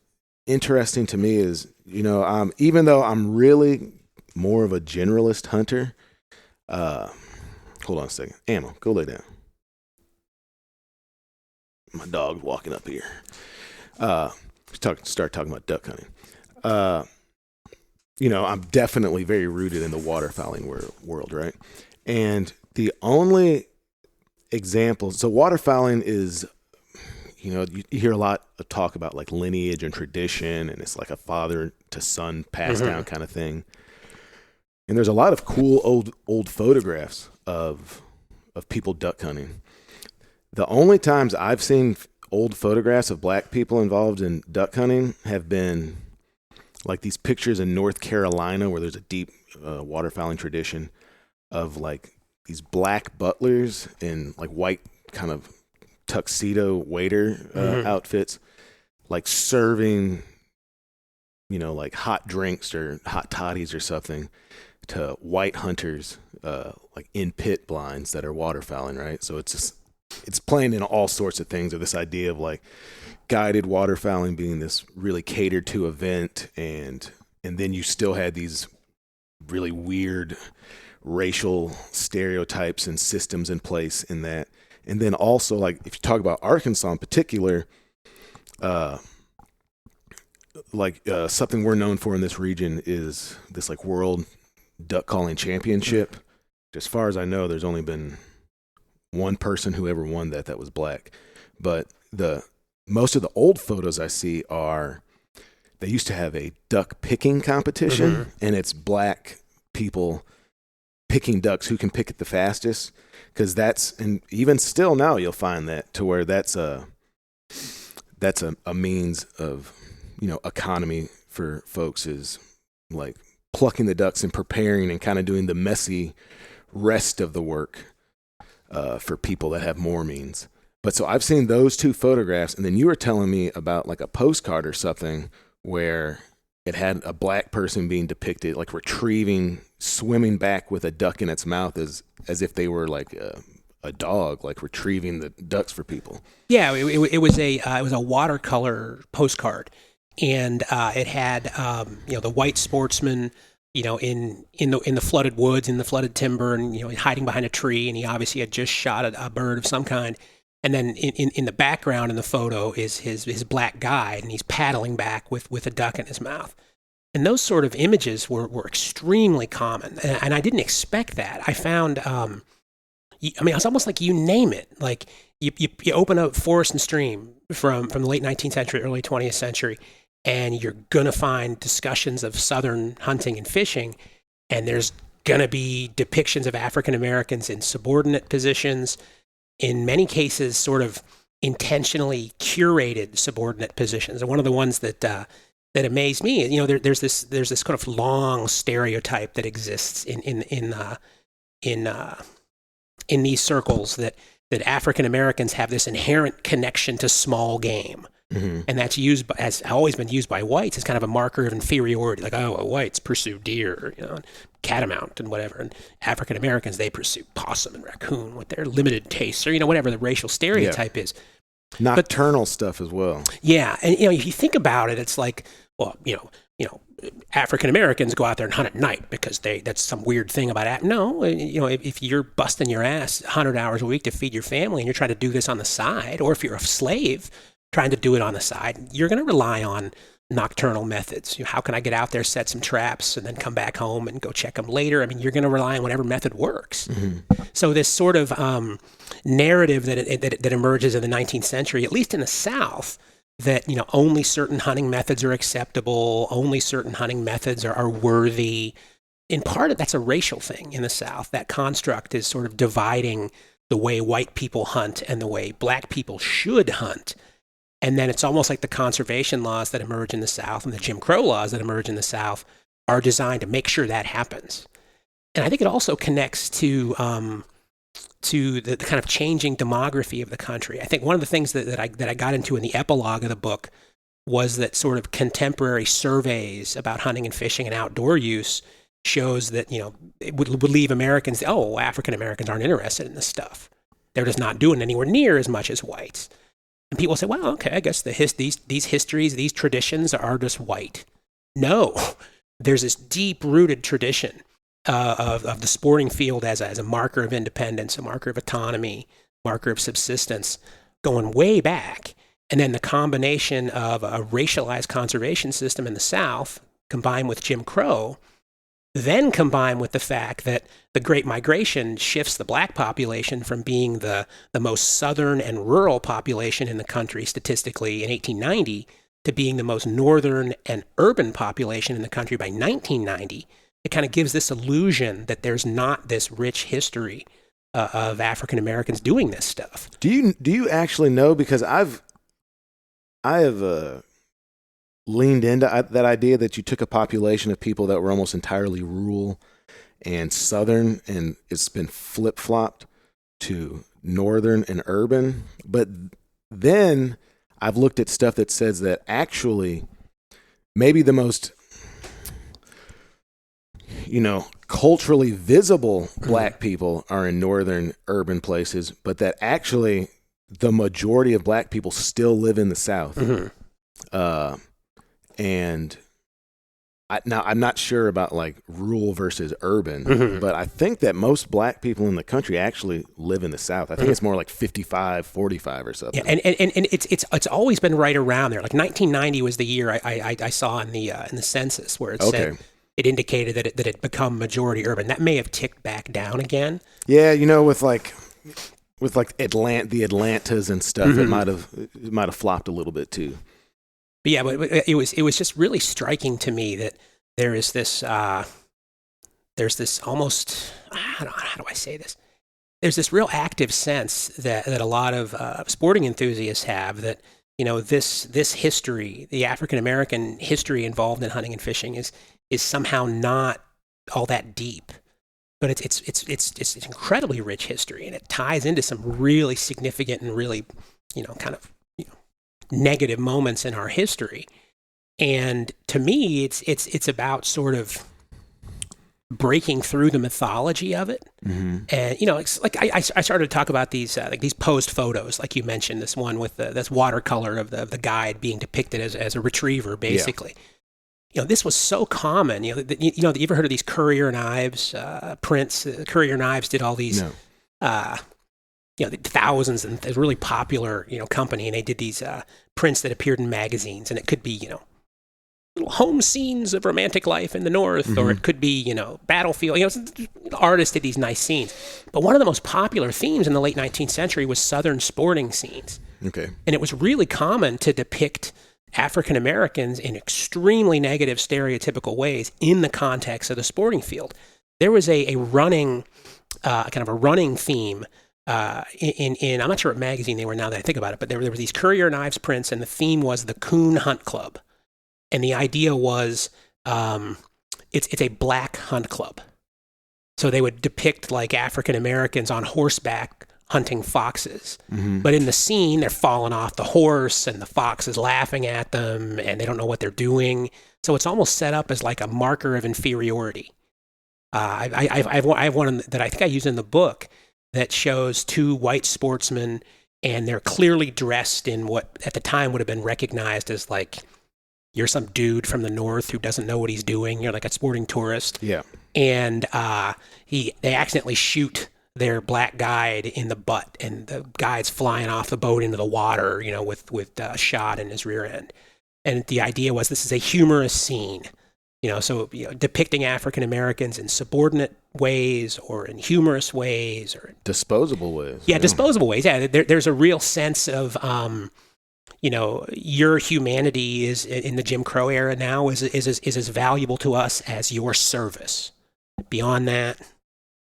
interesting to me, is even though I'm really more of a generalist hunter. Hold on a second. Ammo, go lay down. My dog's walking up here. Start talking about duck hunting. I'm definitely very rooted in the waterfowling world, right? And the only example, so waterfowling is, you hear a lot of talk about like lineage and tradition, and it's like a father to son passed down kind of thing. And there's a lot of cool old photographs of people duck hunting. The only times I've seen old photographs of black people involved in duck hunting have been like these pictures in North Carolina where there's a deep waterfowling tradition of like these black butlers in like white kind of tuxedo waiter outfits, like serving, like hot drinks or hot toddies or something to white hunters, like in pit blinds that are waterfowling, right? So it's playing in all sorts of things, or this idea of like guided waterfowling being this really catered to event, and then you still had these really weird racial stereotypes and systems in place in that. And then also, like, if you talk about Arkansas in particular, something we're known for in this region is this like World Duck Calling Championship. As far as I know, there's only been one person who ever won that was black. But most of the old photos I see they used to have a duck picking competition, and it's black people picking ducks, who can pick it the fastest. Because and even still now you'll find that to where that's a means of, economy for folks, is like plucking the ducks and preparing and kind of doing the messy rest of the work for people that have more means. But so I've seen those two photographs, and then you were telling me about like a postcard or something where it had a black person being depicted like swimming back with a duck in its mouth as if they were like a dog, like retrieving the ducks for people. Yeah, it was a watercolor postcard, and it had the white sportsman, in the flooded woods, in the flooded timber, and hiding behind a tree, and he obviously had just shot a bird of some kind. And then in the background in the photo is his black guide, and he's paddling back with a duck in his mouth. And those sort of images were extremely common, and I didn't expect that. I found, it's almost like you name it. Like you open up Forest and Stream from the late 19th century, early 20th century, and you're gonna find discussions of Southern hunting and fishing, and there's gonna be depictions of African Americans in subordinate positions. In many cases, sort of intentionally curated subordinate positions. And one of the ones that amazed me, there's this kind of long stereotype that exists in these circles that that African Americans have this inherent connection to small game. Mm-hmm. And that's has always been used by whites as kind of a marker of inferiority. Like, oh, well, whites pursue deer, catamount and whatever. And African Americans, they pursue possum and raccoon with their limited tastes, or, whatever the racial stereotype is. Nocturnal stuff as well. Yeah. And, if you think about it, it's like, well, African Americans go out there and hunt at night because that's some weird thing about it. No, if you're busting your ass 100 hours a week to feed your family and you're trying to do this on the side, or if you're a slave trying to do it on the side, you're going to rely on nocturnal methods. How can I get out there, set some traps, and then come back home and go check them later? I mean, you're going to rely on whatever method works. Mm-hmm. So this sort of narrative that emerges in the 19th century, at least in the South, that only certain hunting methods are acceptable, only certain hunting methods are worthy. In part, that's a racial thing in the South. That construct is sort of dividing the way white people hunt and the way black people should hunt. And then it's almost like the conservation laws that emerge in the South and the Jim Crow laws that emerge in the South are designed to make sure that happens. And I think it also connects to the kind of changing demography of the country. I think one of the things that I got into in the epilogue of the book was that sort of contemporary surveys about hunting and fishing and outdoor use shows that, it would leave Americans, African Americans aren't interested in this stuff. They're just not doing anywhere near as much as whites. And people say, well, okay, I guess these histories, these traditions are just white. No, there's this deep-rooted tradition of the sporting field as a marker of independence, a marker of autonomy, marker of subsistence, going way back. And then the combination of a racialized conservation system in the South, combined with Jim Crow, then combined with the fact that the Great Migration shifts the black population from being the most southern and rural population in the country statistically in 1890 to being the most northern and urban population in the country by 1990, it kind of gives this illusion that there's not this rich history of African Americans doing this stuff. Do you actually know? Because I have leaned into that idea that you took a population of people that were almost entirely rural and southern, and it's been flip-flopped to northern and urban. But then I've looked at stuff that says that actually maybe the most culturally visible black people are in northern urban places, but that actually the majority of black people still live in the South. Mm-hmm. And I'm not sure about like rural versus urban, mm-hmm. but I think that most black people in the country actually live in the South. I think it's more like 55-45 or something. Yeah, and it's always been right around there. Like 1990 was the year I saw in the census where it said it indicated that it had become majority urban. That may have ticked back down again. Yeah, with the Atlantas and stuff, mm-hmm. it might have flopped a little bit too. But yeah, but it was just really striking to me that there's this almost, how do I say this? There's this real active sense that a lot of sporting enthusiasts have that, this history, the African American history involved in hunting and fishing is somehow not all that deep. But it's incredibly rich history, and it ties into some really significant and really, kind of negative moments in our history. And to me, it's about sort of breaking through the mythology of it. Mm-hmm. And it's like I started to talk about these posed photos, like you mentioned, this one with this watercolor of the guide being depicted as a retriever, basically. Yeah. This was so common. You ever heard of these Currier knives prints? Currier knives did all these. No. Thousands, and it's a really popular, company, and they did these prints that appeared in magazines, and it could be, little home scenes of romantic life in the North, mm-hmm. or it could be, battlefield. Artists did these nice scenes. But one of the most popular themes in the late 19th century was Southern sporting scenes. Okay. And it was really common to depict African Americans in extremely negative, stereotypical ways in the context of the sporting field. There was a running, kind of a running theme in I'm not sure what magazine they were now that I think about it, but there were these Currier knives prints, and the theme was the Coon Hunt Club. And the idea was it's a black hunt club. So they would depict like African Americans on horseback hunting foxes. But in the scene, they're falling off the horse and the fox is laughing at them and they don't know what they're doing. So it's almost set up as like a marker of inferiority. I have one that I think I use in the book that shows two white sportsmen, and they're clearly dressed in what at the time would have been recognized as like, you're some dude from the north who doesn't know what he's doing. You're like a sporting tourist. Yeah. And they accidentally shoot their black guide in the butt, and the guide's flying off the boat into the water, with a shot in his rear end. And the idea was this is a humorous scene, so depicting African Americans in subordinate ways or in humorous ways or disposable ways. Yeah, disposable ways. Yeah, there's a real sense of your humanity is in the Jim Crow era now is as valuable to us as your service. Beyond that,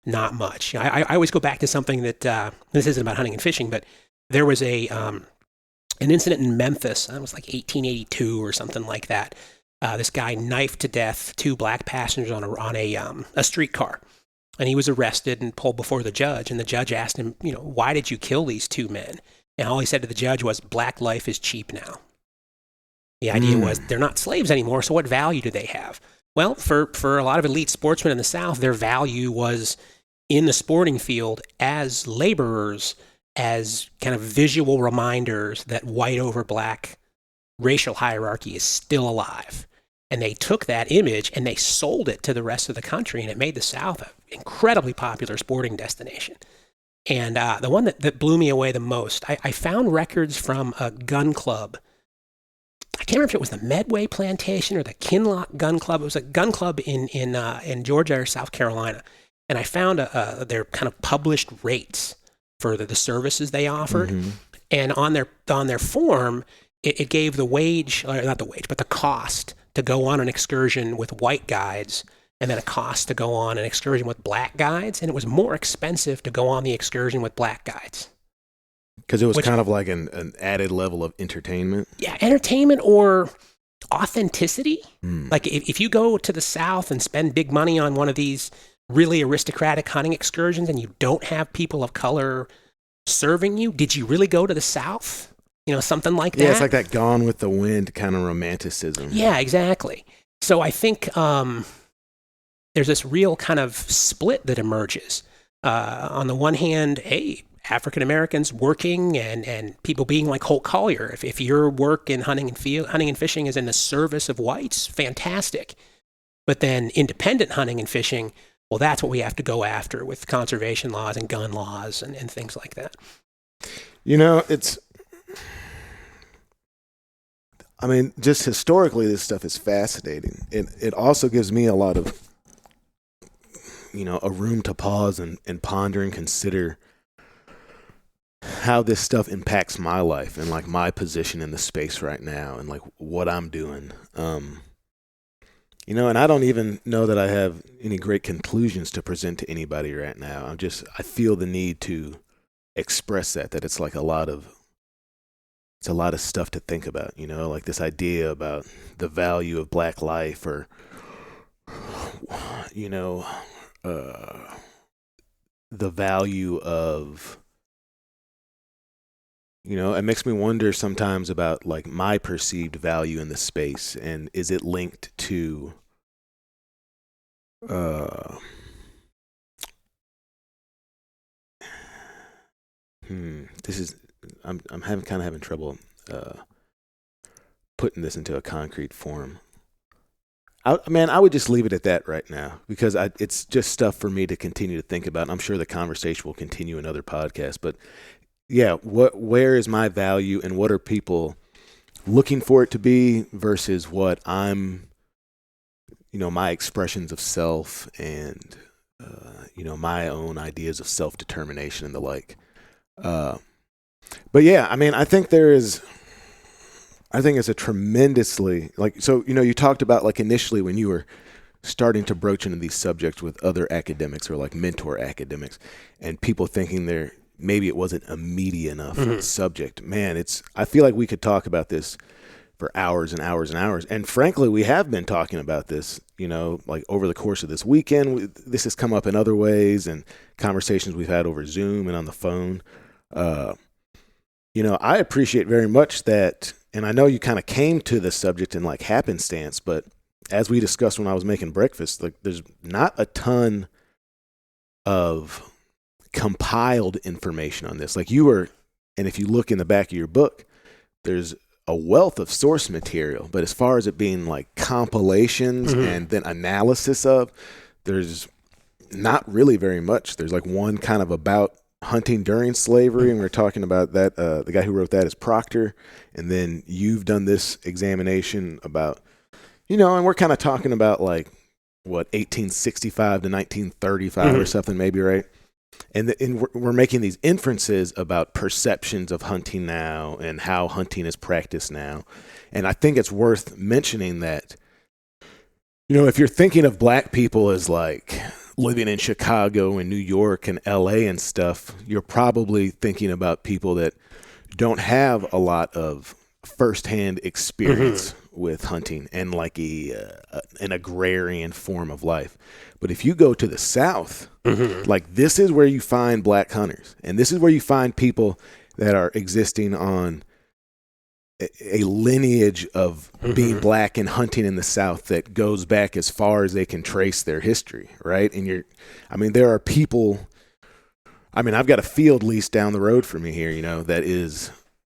not much. I always go back to something that this isn't about hunting and fishing, but there was an incident in Memphis. It was like 1882 or something like that. This guy knifed to death two black passengers on a streetcar, and he was arrested and pulled before the judge. And the judge asked him, why did you kill these two men? And all he said to the judge was, black life is cheap now. The idea was they're not slaves anymore, so what value do they have? Well, for a lot of elite sportsmen in the South, their value was in the sporting field as laborers, as kind of visual reminders that white over black racial hierarchy is still alive. And they took that image and they sold it to the rest of the country, and it made the South an incredibly popular sporting destination. And the one that blew me away the most, I found records from a gun club. I can't remember if it was the Medway Plantation or the Kinloch Gun Club. It was a gun club in Georgia or South Carolina. And I found their kind of published rates for the services they offered. And on their form, it gave the wage, or not the wage, but the cost to go on an excursion with white guides, and then a cost to go on an excursion with black guides. And it was more expensive to go on the excursion with black guides. Because it was kind of like an added level of entertainment? Yeah, entertainment or authenticity. Like if you go to the South and spend big money on one of these really aristocratic hunting excursions and you don't have people of color serving you, did you really go to the South? Something like that. Yeah, it's like that Gone with the Wind kind of romanticism. Yeah, exactly. So I think there's this real kind of split that emerges. On the one hand, hey, African Americans working and people being like Holt Collier. If your work in hunting and fishing is in the service of whites, fantastic. But then independent hunting and fishing, well, that's what we have to go after with conservation laws and gun laws and things like that. Just historically, this stuff is fascinating. It also gives me a lot of, a room to pause and ponder and consider how this stuff impacts my life and like my position in the space right now and like what I'm doing. And I don't even know that I have any great conclusions to present to anybody right now. I feel the need to express that it's like a lot of stuff to think about, like this idea about the value of black life or, the value of, it makes me wonder sometimes about like my perceived value in the space, and is it linked to, I'm having trouble putting this into a concrete form. I would just leave it at that right now because it's just stuff for me to continue to think about. I'm sure the conversation will continue in other podcasts, but yeah, where is my value and what are people looking for it to be versus what I'm, my expressions of self and, my own ideas of self-determination and the like. But yeah, I think it's a tremendously you talked about like initially when you were starting to broach into these subjects with other academics or like mentor academics and people thinking maybe it wasn't a meaty enough subject. Man, I feel like we could talk about this for hours and hours and hours. And frankly, we have been talking about this, like over the course of this weekend. This has come up in other ways and conversations we've had over Zoom and on the phone. I appreciate very much that, and I know you kind of came to the subject in like happenstance, but as we discussed when I was making breakfast, like there's not a ton of compiled information on this. Like and if you look in the back of your book, there's a wealth of source material, but as far as it being like compilations and then analysis of, there's not really very much. There's like one kind of about hunting during slavery, and we're talking about that. The guy who wrote that is Proctor, and then you've done this examination about, and we're kind of talking about like what 1865 to 1935 or something, maybe, right? And we're making these inferences about perceptions of hunting now and how hunting is practiced now. And I think it's worth mentioning that, if you're thinking of black people as like living in Chicago and New York and LA and stuff, you're probably thinking about people that don't have a lot of firsthand experience with hunting and like an agrarian form of life. But if you go to the South, like this is where you find black hunters, and this is where you find people that are existing on a lineage of being black and hunting in the South that goes back as far as they can trace their history, right? And there are people, I've got a field lease down the road from me here,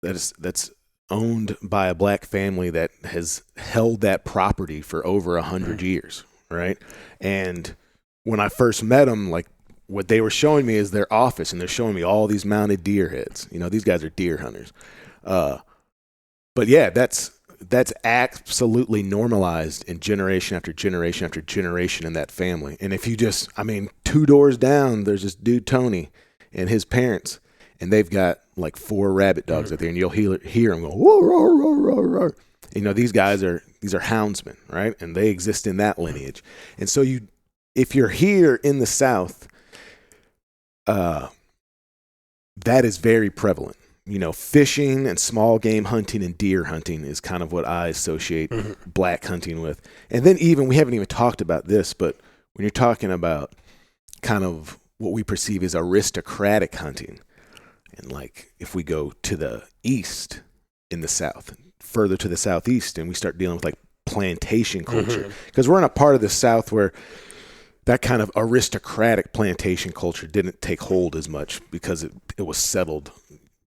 that's owned by a black family that has held that property for over 100 years, right? And when I first met them, like what they were showing me is their office, and they're showing me all these mounted deer heads. These guys are deer hunters. But yeah, that's absolutely normalized in generation after generation after generation in that family. And if you just, 2 doors down, there's this dude, Tony, and his parents, and they've got like 4 rabbit dogs out there, and you'll hear them go, whoa, roar, roar, roar, roar. These are houndsmen, right? And they exist in that lineage. And so if you're here in the South, that is very prevalent. Fishing and small game hunting and deer hunting is kind of what I associate black hunting with. And then we haven't even talked about this, but when you're talking about kind of what we perceive as aristocratic hunting, and like if we go to the east in the South, further to the southeast, and we start dealing with like plantation culture, because we're in a part of the South where that kind of aristocratic plantation culture didn't take hold as much because it was settled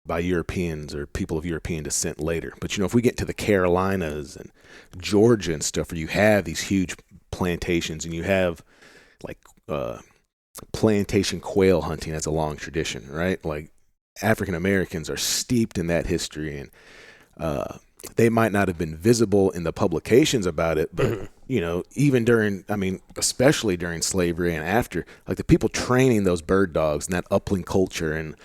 by Europeans or people of European descent later. But, if we get to the Carolinas and Georgia and stuff, where you have these huge plantations and you have like plantation quail hunting as a long tradition, right? Like African Americans are steeped in that history, and they might not have been visible in the publications about it, but, even during, especially during slavery and after, like the people training those bird dogs and that upland culture and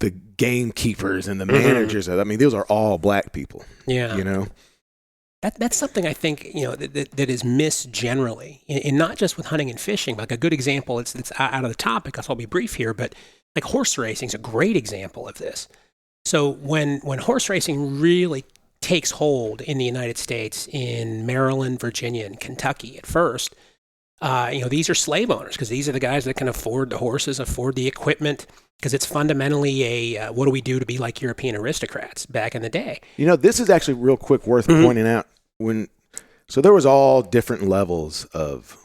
the gamekeepers and the managers, those are all black people. Yeah. That's something I think, that is missed generally, and not just with hunting and fishing. Like a good example, it's out of the topic, so I'll be brief here, but like horse racing is a great example of this. So when horse racing really takes hold in the United States, in Maryland, Virginia, and Kentucky at first, these are slave owners, because these are the guys that can afford the horses, afford the equipment, because it's fundamentally what do we do to be like European aristocrats back in the day? This is actually real quick worth pointing out. So there was all different levels of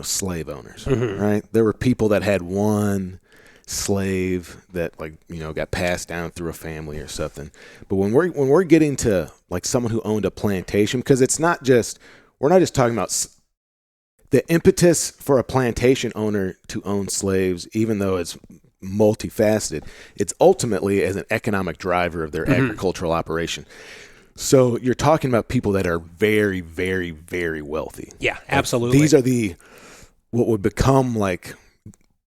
slave owners, right? There were people that had one slave that got passed down through a family or something. But when we're getting to like someone who owned a plantation, because we're not just talking about the impetus for a plantation owner to own slaves, even though it's multifaceted, it's ultimately as an economic driver of their agricultural operation. So you're talking about people that are very, very, very wealthy. Yeah, absolutely. These are what would become like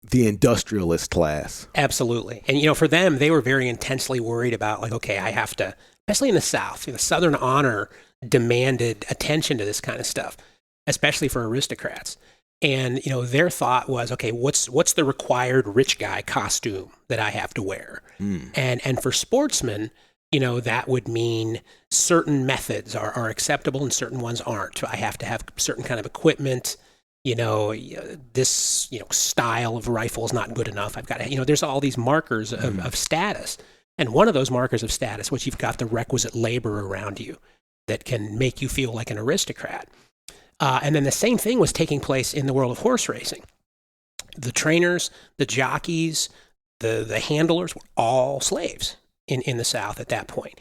the industrialist class. Absolutely. And, for them, they were very intensely worried about like, okay, I have to, especially in the South, the Southern honor demanded attention to this kind of stuff, especially for aristocrats. And, their thought was, okay, what's the required rich guy costume that I have to wear? And for sportsmen, that would mean certain methods are acceptable and certain ones aren't. I have to have certain kind of equipment. This, style of rifle is not good enough. I've got to, there's all these markers of status. And one of those markers of status, which you've got the requisite labor around you that can make you feel like an aristocrat. And then the same thing was taking place in the world of horse racing. The trainers, the jockeys, the handlers were all slaves in the South at that point.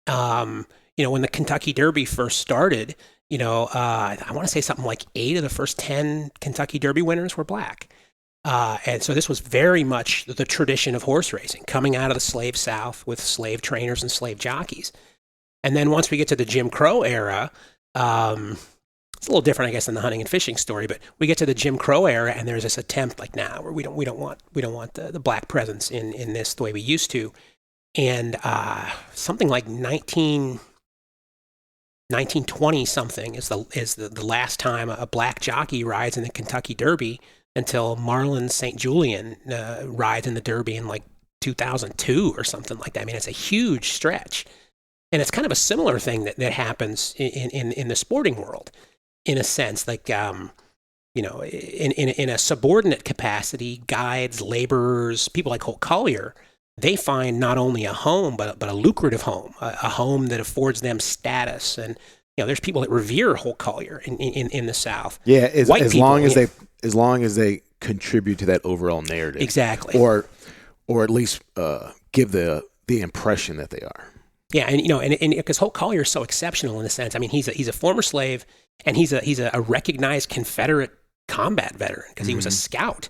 When the Kentucky Derby first started, I want to say something like 8 of the first 10 Kentucky Derby winners were black. And so this was very much the tradition of horse racing, coming out of the slave South with slave trainers and slave jockeys. And then once we get to the Jim Crow era, it's a little different, I guess, than the hunting and fishing story, but we get to the Jim Crow era, and there's this attempt like, where we don't want the black presence in this the way we used to. And something like 1920 something is the last time a black jockey rides in the Kentucky Derby until Marlon St. Julian rides in the Derby in like 2002 or something like that. I mean, it's a huge stretch. And it's kind of a similar thing that happens in the sporting world, in a sense, like, in a subordinate capacity, guides, laborers, people like Holt Collier, they find not only a home, but a lucrative home, a home that affords them status. And, there's people that revere Holt Collier in the South. Yeah, as long as they contribute to that overall narrative. Exactly. Or at least give the impression that they are. Yeah, and because Holt Collier is so exceptional in a sense. I mean, he's a former slave, and he's a recognized Confederate combat veteran because he was a scout.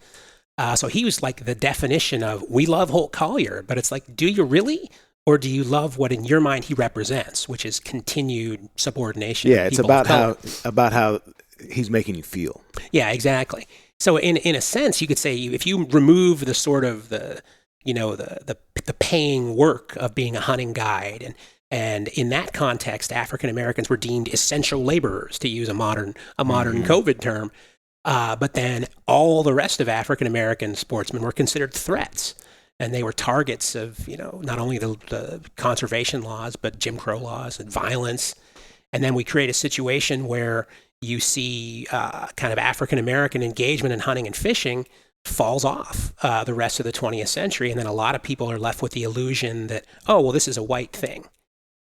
So he was like the definition of, we love Holt Collier, but it's like, do you really? Or do you love what in your mind he represents, which is continued subordination? Yeah, it's about how he's making you feel. Yeah, exactly. So in a sense, you could say if you remove the sort of the paying work of being a hunting guide, and in that context, African Americans were deemed essential laborers, to use a modern COVID term. But then all the rest of African American sportsmen were considered threats, and they were targets of not only the conservation laws but Jim Crow laws and violence. And then we create a situation where you see kind of African American engagement in hunting and fishing falls off the rest of the 20th century, and then a lot of people are left with the illusion that, oh, well, this is a white thing.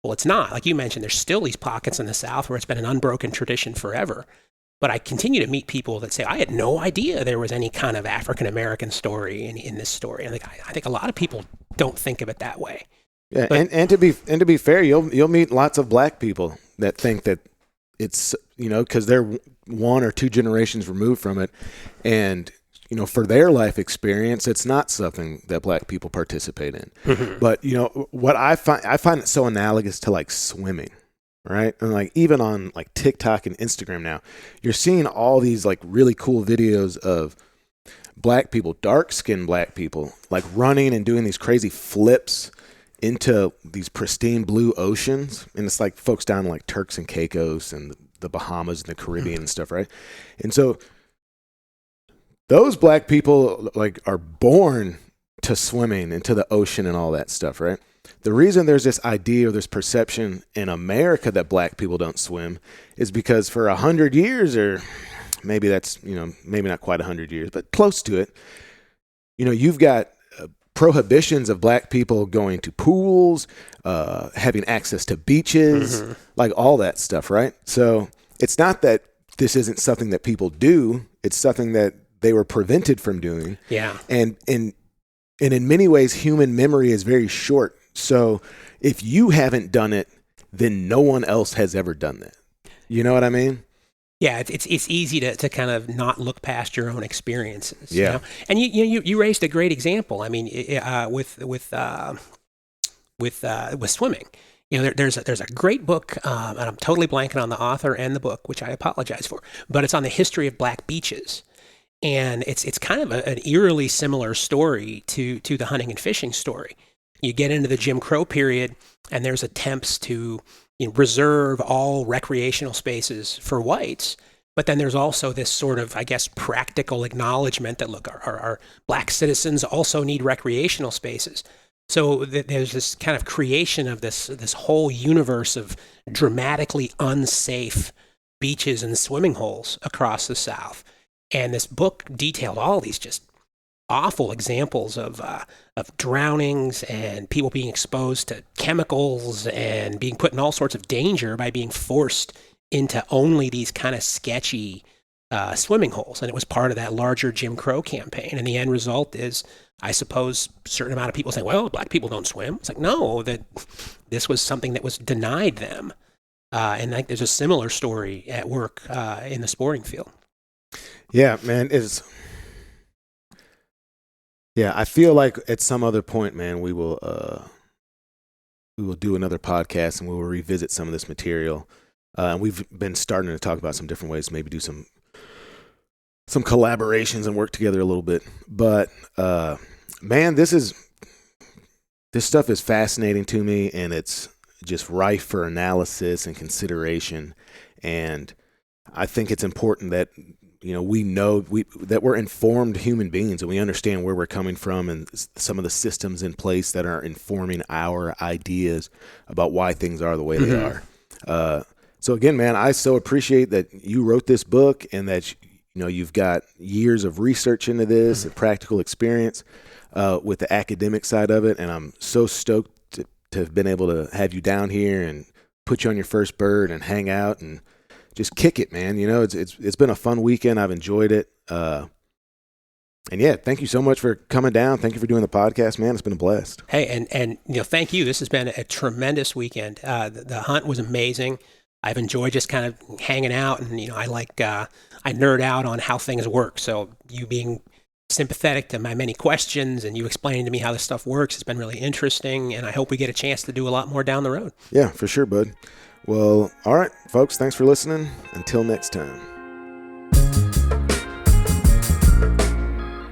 Well, it's not. Like you mentioned, there's still these pockets in the South where it's been an unbroken tradition forever. But I continue to meet people that say, I had no idea there was any kind of African-American story in this story. And I think a lot of people don't think of it that way. Yeah, but, and to be fair, you'll meet lots of black people that think that it's, because they're 1 or 2 generations removed from it. And, for their life experience, it's not something that black people participate in. Mm-hmm. But, what I find it so analogous to like swimming. Right. And like even on like TikTok and Instagram now, you're seeing all these like really cool videos of black people, dark-skinned black people, like running and doing these crazy flips into these pristine blue oceans. And it's like folks down in like Turks and Caicos and the Bahamas and the Caribbean and stuff. Right. And so those black people like are born to swimming into the ocean and all that stuff. Right. The reason there's this idea or this perception in America that black people don't swim is because for 100 years, or maybe that's, maybe not quite 100 years, but close to it, you've got prohibitions of black people going to pools, having access to beaches, like all that stuff, right? So it's not that this isn't something that people do. It's something that they were prevented from doing. Yeah. And in many ways, human memory is very short. So if you haven't done it, then no one else has ever done that. You know what I mean? Yeah, it's easy to kind of not look past your own experiences. Yeah. And you raised a great example. I mean, with swimming. There's a great book, and I'm totally blanking on the author and the book, which I apologize for, but it's on the history of black beaches. And it's kind of an eerily similar story to the hunting and fishing story. You get into the Jim Crow period, and there's attempts to reserve all recreational spaces for whites. But then there's also this sort of, I guess, practical acknowledgement that, look, our black citizens also need recreational spaces. So there's this kind of creation of this whole universe of dramatically unsafe beaches and swimming holes across the South. And this book detailed all these just awful examples of drownings and people being exposed to chemicals and being put in all sorts of danger by being forced into only these kind of sketchy swimming holes. And it was part of that larger Jim Crow campaign. And the end result is, I suppose, a certain amount of people saying, well, black people don't swim. It's like, no, that this was something that was denied them. And like, there's a similar story at work in the sporting field. Yeah, man, I feel like at some other point, man, we will do another podcast and we will revisit some of this material. And we've been starting to talk about some different ways, maybe do some collaborations and work together a little bit. But man, this stuff is fascinating to me, and it's just rife for analysis and consideration. And I think it's important that, you know, we know that we're informed human beings and we understand where we're coming from and some of the systems in place that are informing our ideas about why things are the way they are. So again, man, I so appreciate that you wrote this book and that, you know, you've got years of research into this and practical experience with the academic side of it. And I'm so stoked to have been able to have you down here and put you on your first bird and hang out and just kick it, man. You know, it's been a fun weekend. I've enjoyed it. And yeah, thank you so much for coming down. Thank you for doing the podcast, man. It's been a blast. Hey, and you know, thank you. This has been a tremendous weekend. The hunt was amazing. I've enjoyed just kind of hanging out, and, you know, I nerd out on how things work. So you being sympathetic to my many questions and you explaining to me how this stuff works has been really interesting, and I hope we get a chance to do a lot more down the road. Yeah, for sure, bud. Well, all right, folks, thanks for listening. Until next time.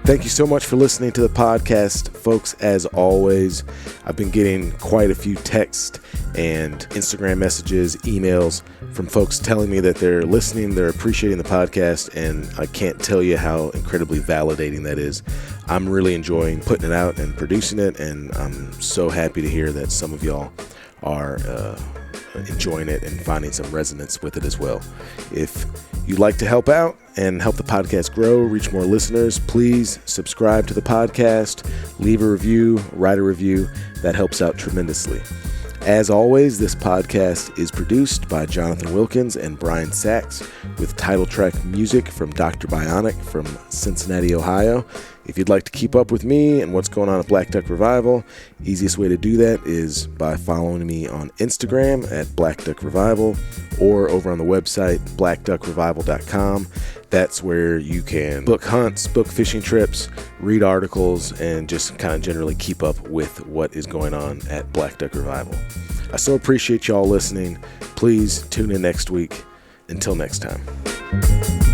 Thank you so much for listening to the podcast, folks. As always, I've been getting quite a few texts and Instagram messages, emails from folks telling me that they're listening, they're appreciating the podcast, and I can't tell you how incredibly validating that is. I'm really enjoying putting it out and producing it, and I'm so happy to hear that some of y'all are enjoying it and finding some resonance with it as well. If you'd like to help out and help the podcast grow, reach more listeners, please subscribe to the podcast, leave a review, write a review. That helps out tremendously. As always, this podcast is produced by Jonathan Wilkins and Brian Sachs with title track music from Dr. Bionic from Cincinnati, Ohio. If you'd like to keep up with me and what's going on at Black Duck Revival, easiest way to do that is by following me on Instagram at Black Duck Revival or over on the website blackduckrevival.com. That's where you can book hunts, book fishing trips, read articles, and just kind of generally keep up with what is going on at Black Duck Revival. I so appreciate y'all listening. Please tune in next week. Until next time.